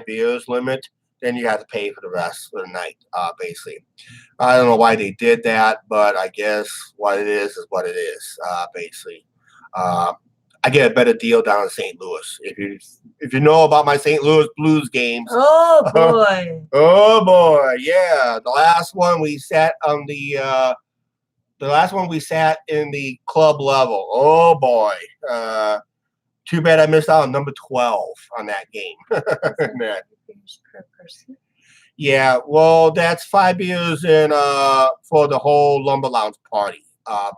beers limit, then you have to pay for the rest of the night. Basically, I don't know why they did that, but I guess what it is what it is. Basically, I get a better deal down in St. Louis. If you know about my St. Louis Blues games. Oh boy. Oh boy, yeah. The last one we sat on the last one we sat in the club level. Oh boy. Too bad I missed out on number 12 on that game. Per person. Yeah, well, that's 5 beers in for the whole Lumber Lounge party,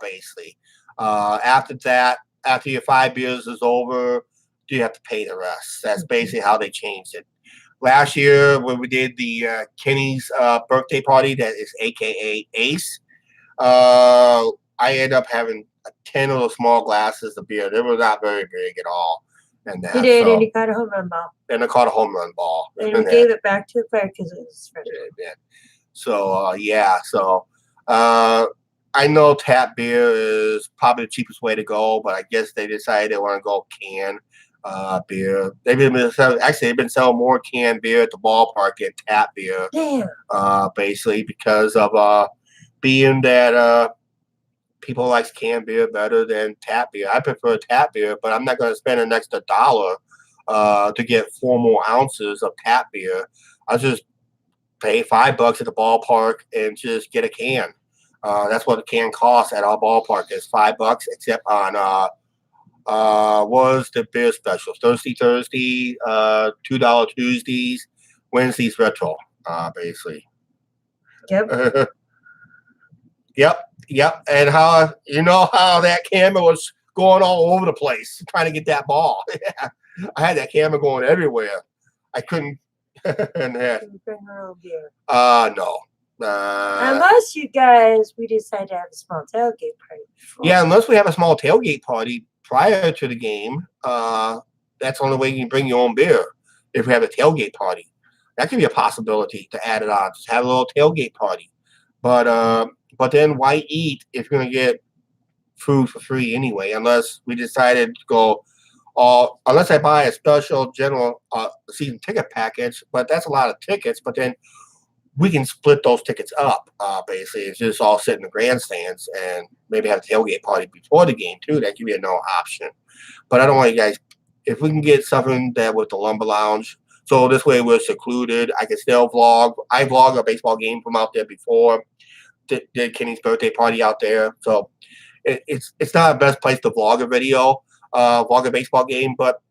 basically. After that, after your 5 beers is over, you have to pay the rest. That's basically how they changed it. Last year, when we did the Kenny's birthday party, that is AKA Ace, I ended up having 10 of those small glasses of beer. They were not very big at all. And that, He did, and he got a home run ball. And I caught a home run ball. And he gave it back to the player because it was fresh. Yeah. So, yeah. So, I know tap beer is probably the cheapest way to go, but I guess they decided they want to go can beer. They've been selling more canned beer at the ballpark than tap beer. Damn. Basically because of being that people like canned beer better than tap beer. I prefer tap beer, but I'm not going to spend an extra $1 to get 4 more ounces of tap beer. I'll just pay $5 at the ballpark and just get a can. That's what a can costs at our ballpark. Is $5, except on was the beer specials. Thursday, $2 Tuesdays, Wednesdays retro, basically. Yep. Yep. And how that camera was going all over the place trying to get that ball. Yeah. I had that camera going everywhere. I couldn't. And Bring her own beer. No. Unless you guys, we decide to have a small tailgate party. Yeah, unless we have a small tailgate party prior to the game. That's the only way you can bring your own beer. If we have a tailgate party, that could be a possibility to add it on. Just have a little tailgate party. But then why eat if you're gonna get food for free anyway? Unless we decided to go. Unless I buy a special general season ticket package, but that's a lot of tickets. But then we can split those tickets up. Basically, it's just all sit in the grandstands and maybe have a tailgate party before the game too. That could be another option. But I don't want you guys. If we can get something that with the Lumber Lounge, so this way we're secluded. I can still vlog. I vlogged a baseball game from out there before. Did Kenny's birthday party out there. So it's not the best place to vlog a video. Vlog a baseball game, but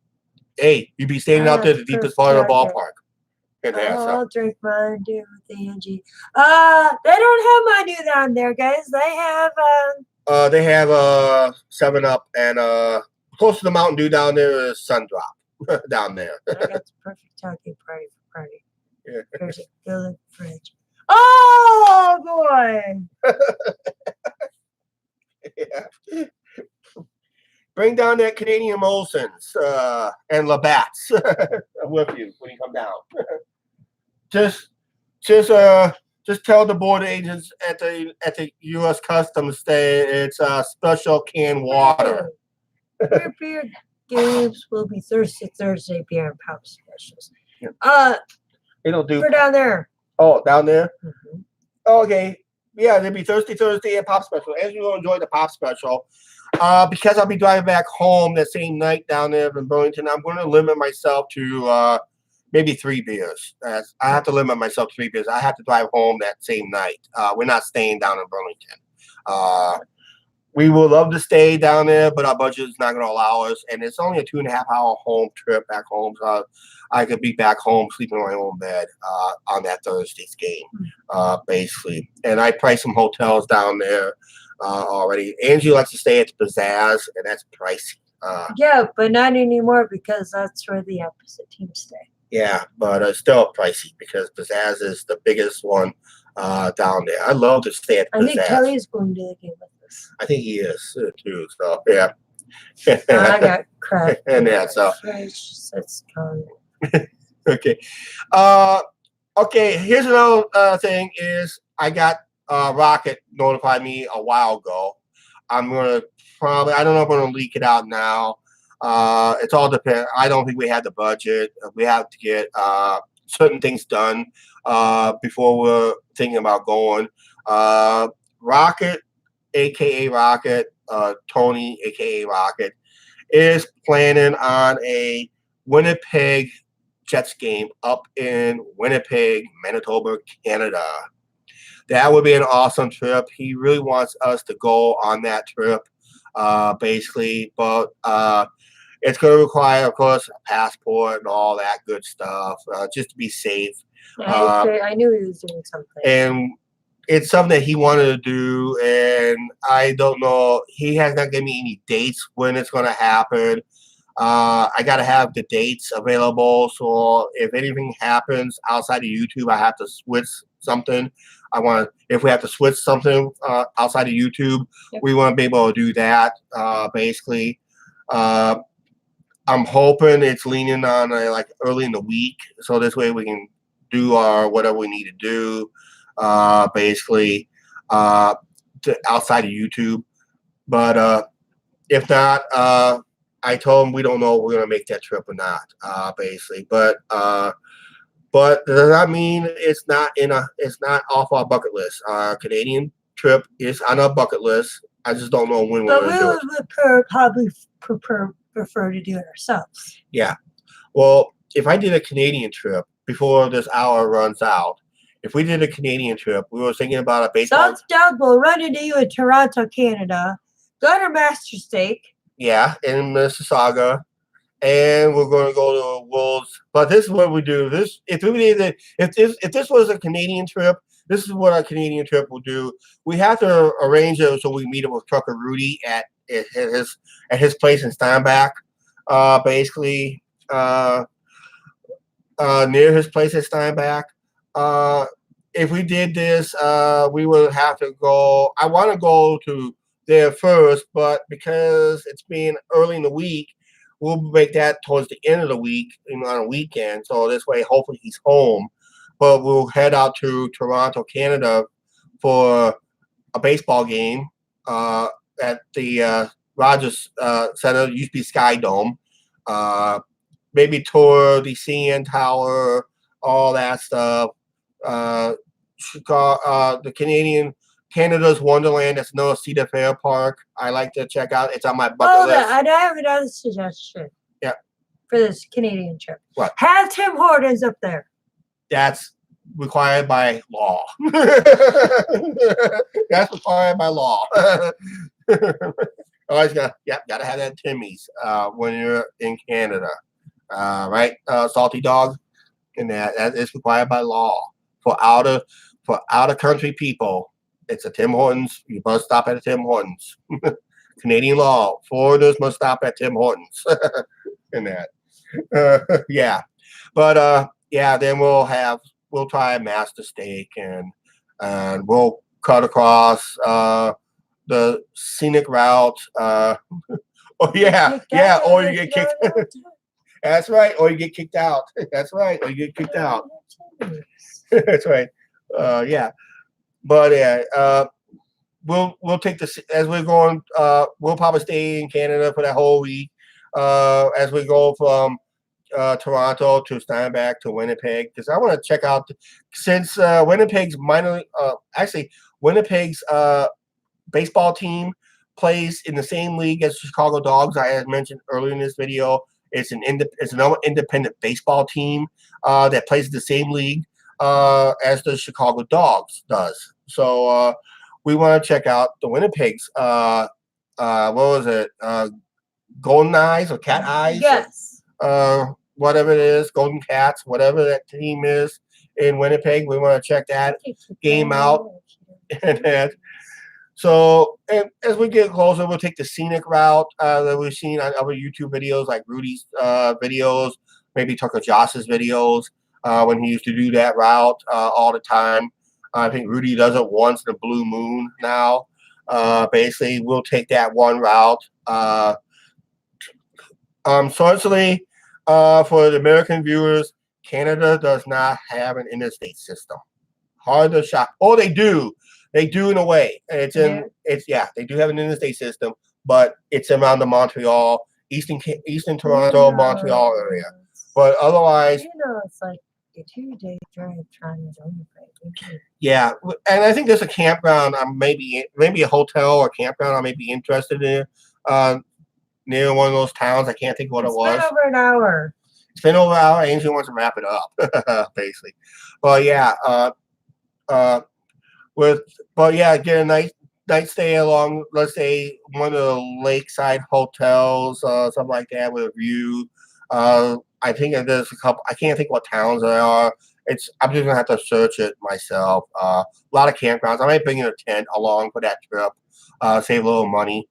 hey, you'd be standing out there the deepest part of the ballpark. I'll drink Mountain Dew with Angie. They don't have Mountain Dew down there, guys. They have 7-Up and close to the Mountain Dew down there is Sun Drop down there. I got the perfect tailgate party for party. Yeah. There's a building fridge. Oh boy! Yeah. Bring down that Canadian Molson's and Labatt's with you when you come down. Just tell the border agents at the U.S. Customs that it's special canned water. Beer games will be Thursday beer and pop specials. They don't do for down there. Oh, down there. Mm-hmm. Okay. Yeah, it'll be Thursday and Pop Special. As you will enjoy the Pop Special. Because I'll be driving back home that same night down there in Burlington, I'm going to limit myself to maybe 3 beers. I have to limit myself to 3 beers. I have to drive home that same night. We're not staying down in Burlington. We would love to stay down there, but our budget is not going to allow us. And it's only a 2.5-hour home trip back home. So I could be back home sleeping in my own bed on that Thursday's game, basically. And I priced some hotels down there already. Angie likes to stay at the Pizzazz, and that's pricey. Yeah, but not anymore because that's where the opposite teams stay. Yeah, but it's still pricey because Pizzazz is the biggest one down there. I'd love to stay at the Pizzazz. I think Kelly's going to the game with us. I think he is too. So yeah. I got crap. And yeah, so it's coming. Okay. Okay, here's another thing is I got Rocket notified me a while ago. I'm gonna I don't know if I'm gonna leak it out now. It's all depend. I don't think we have the budget. We have to get certain things done before we're thinking about going. Rocket, aka Rocket, Tony, aka Rocket, is planning on a Winnipeg Jets game up in Winnipeg, Manitoba, Canada. That would be an awesome trip. He really wants us to go on that trip, basically, but it's going to require, of course, a passport and all that good stuff, just to be safe. I knew he was doing something. And it's something that he wanted to do, and I don't know. He has not given me any dates when it's going to happen. I got to have the dates available, so if anything happens outside of YouTube, I have to switch something. If we have to switch something outside of YouTube, we want to be able to do that, basically. I'm hoping it's leaning on like early in the week, so this way we can do our whatever we need to do, basically, outside of YouTube. But if not, I told him we don't know if we're gonna make that trip or not, basically. But does that mean it's not off our bucket list? Our Canadian trip is on our bucket list. I just don't know when we're gonna do it. But we would probably prefer to do it ourselves. Yeah. Well, if I did a Canadian trip before this hour runs out, if we did a Canadian trip, we were thinking about a baseball. Sounds down. We'll run into you in Toronto, Canada. Go to Master Steak. Yeah, in Mississauga, and we're going to go to Wolves. But this is what we do. If this was a Canadian trip, this is what our Canadian trip will do. We have to arrange it so we meet up with Trucker Rudy at his place in Steinbach, basically near his place at Steinbach. If we did this, we would have to go. I want to go to there first, but because it's being early in the week, we'll make that towards the end of the week, on a weekend. So this way, hopefully he's home. But we'll head out to Toronto, Canada for a baseball game at the Rogers Center, used to be Sky Dome. Maybe tour the CN Tower, all that stuff. The Canada's Wonderland. That's no Cedar Fair Park. I like to check out. It's on my bucket list. I have another suggestion. Yeah. For this Canadian trip. What? Have Tim Hortons up there. That's required by law. That's required by law. Always gotta have that Timmy's when you're in Canada, right? Salty dog, and that is required by law for out of country people. It's a Tim Hortons. You must stop at a Tim Hortons. Canadian law. Foreigners must stop at Tim Hortons. And that. Yeah. But then we'll try a Master Steak and we'll cut across the scenic route. Or you get kicked. That's right. Or you get kicked out. That's right. Or you get kicked out. That's right. Yeah. But we'll take this as we're going. We'll probably stay in Canada for that whole week. As we go from Toronto to Steinbach to Winnipeg because I want to check out since Winnipeg's Winnipeg's baseball team plays in the same league as Chicago Dogs. I had mentioned earlier in this video. It's another independent baseball team that plays in the same league as the Chicago Dogs does. So we want to check out the Winnipeg's. What was it? Golden Eyes or Cat Eyes? Yes. Whatever it is, Golden Cats, whatever that team is in Winnipeg. We want to check that game out. So as we get closer, we'll take the scenic route that we've seen on other YouTube videos like Rudy's videos, maybe Tucker Joss's videos when he used to do that route all the time. I think Rudy does it once in a blue moon now. Basically, we'll take that one route. Certainly, for the American viewers, Canada does not have an interstate system. Hard to shop. Oh, they do. They do in a way. They do have an interstate system, but it's around the Montreal, Eastern Toronto, Montreal area. But otherwise, it's like a 2-day drive trying to Winnipeg. Yeah, and I think there's a campground. Maybe a hotel or campground I may be interested in near one of those towns. I can't think what it was. It's been over an hour. It's been over an hour. Ainsley wants to wrap it up, basically. But yeah, get a night stay along, let's say, one of the lakeside hotels, something like that with a view. I think there's a couple. I can't think what towns there are. I'm just gonna have to search it myself. A lot of campgrounds. I might bring in a tent along for that trip. Save a little money,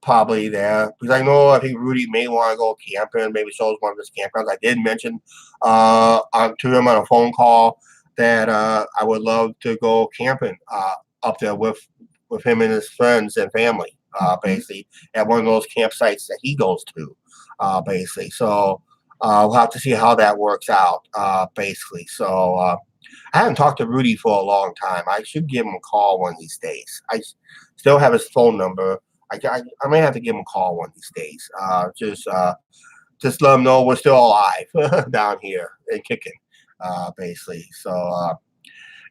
probably there because I think Rudy may want to go camping. Maybe shows one of his campgrounds. I did mention to him on a phone call that I would love to go camping up there with him and his friends and family, basically at one of those campsites that he goes to, basically. So we'll have to see how that works out, basically. So I haven't talked to Rudy for a long time. I should give him a call one of these days. I still have his phone number. I may have to give him a call one of these days. Just let him know we're still alive down here and kicking. Basically. So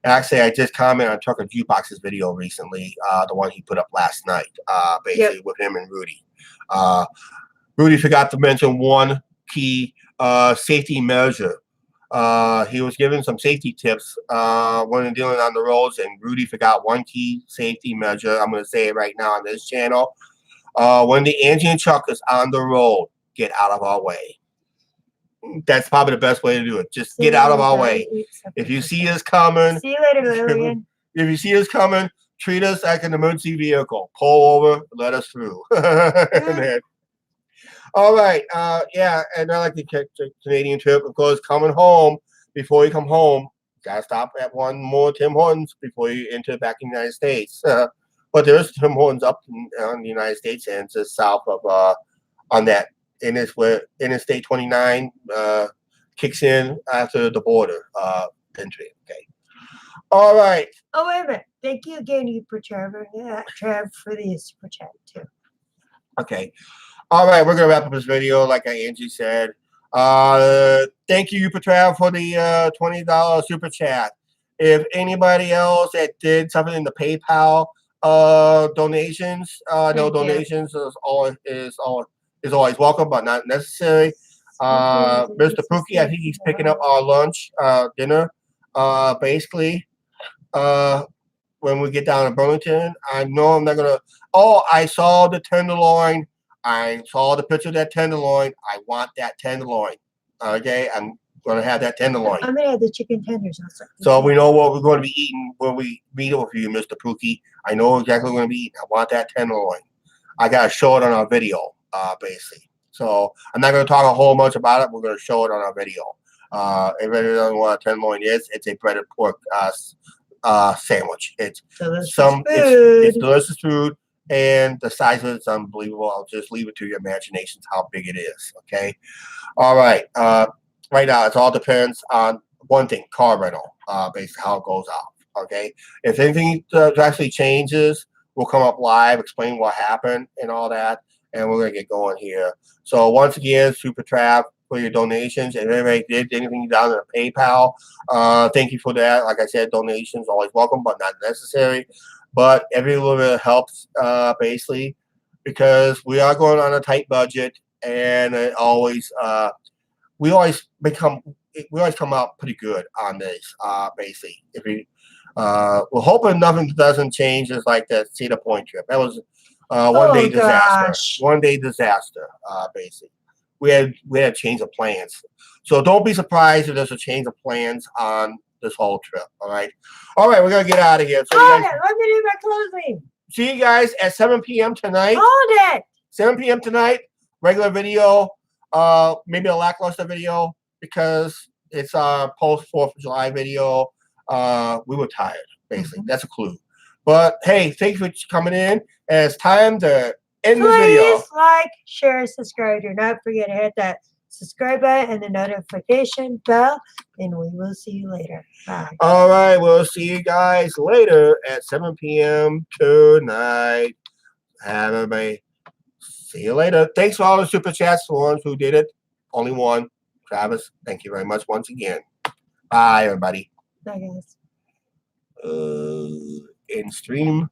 actually, I just commented on Tucker Jukebox's video recently, the one he put up last night, basically with him and Rudy. Rudy forgot to mention one key safety measure. He was given some safety tips when dealing on the roads, and Rudy forgot one key safety measure. I'm going to say it right now on this channel. When the Angie and Chuck is on the road, get out of our way. That's probably the best way to do it. Just get out of our way. If you see us coming, see you later, Lillian. If you see us coming, treat us like an emergency vehicle. Pull over, let us through. All right. And I like the Canadian trip. Of course, coming home, before you come home, gotta stop at one more Tim Hortons before you enter back in the United States. But there's Tim Hortons up in the United States and just south of on that. And it's where Interstate 29 kicks in after the border entry. Okay. All right. Oh, wait a minute. Thank you again, Trav, for the super chat, too. Okay. All right. We're going to wrap up this video, like Angie said. Thank you, Trav, for the $20 super chat. If anybody else that did something in the PayPal donations, no donations is always welcome, but not necessary. Mr. Pookie, I think he's picking up our lunch, dinner, basically. When we get down to Burlington, I know I'm not gonna. Oh, I saw the tenderloin. I saw the picture of that tenderloin. I want that tenderloin. Okay, I'm gonna have that tenderloin. I'm gonna have the chicken tenders also. So we know what we're going to be eating when we meet with you, Mr. Pookie. I know exactly what we're going to be eating. I want that tenderloin. I gotta show it on our video. Basically. So I'm not going to talk a whole bunch about it. We're going to show it on our video. If anyone doesn't know what a tenderloin is, it's a breaded pork sandwich. It's delicious food, and the size of it's unbelievable. I'll just leave it to your imaginations how big it is. Okay. All right. Right now, it all depends on one thing: car rental. Basically, how it goes out. Okay. If anything actually changes, we'll come up live, explain what happened and all that. And we're going to get going here. So once again, Super Trav, for your donations, and everybody did anything down in the PayPal. Thank you for that. Like I said, donations always welcome, but not necessary. But every little bit helps, basically, because we are going on a tight budget, and it always we always come out pretty good on this. Basically, if we we're hoping nothing doesn't change, just like the Cedar Point trip. That was one day disaster. Gosh. One day disaster. Basically, we had a change of plans. So don't be surprised if there's a change of plans on this whole trip. All right, we're gonna get out of here. So Hold it. Let me do my closing. see you guys at 7 p.m. tonight. Hold it. 7 p.m. tonight. Regular video. Maybe a lackluster video because it's our post 4th of July video. We were tired, basically. That's a clue. But hey, thanks for coming in. And it's time to end this video. Please like, share, subscribe. Do not forget to hit that subscribe button and the notification bell. And we will see you later. Bye. All right, we'll see you guys later at 7 p.m. tonight. Have everybody. See you later. Thanks for all the super chats for the ones who did it. Only one. Travis, thank you very much once again. Bye, everybody. Bye, guys. In stream.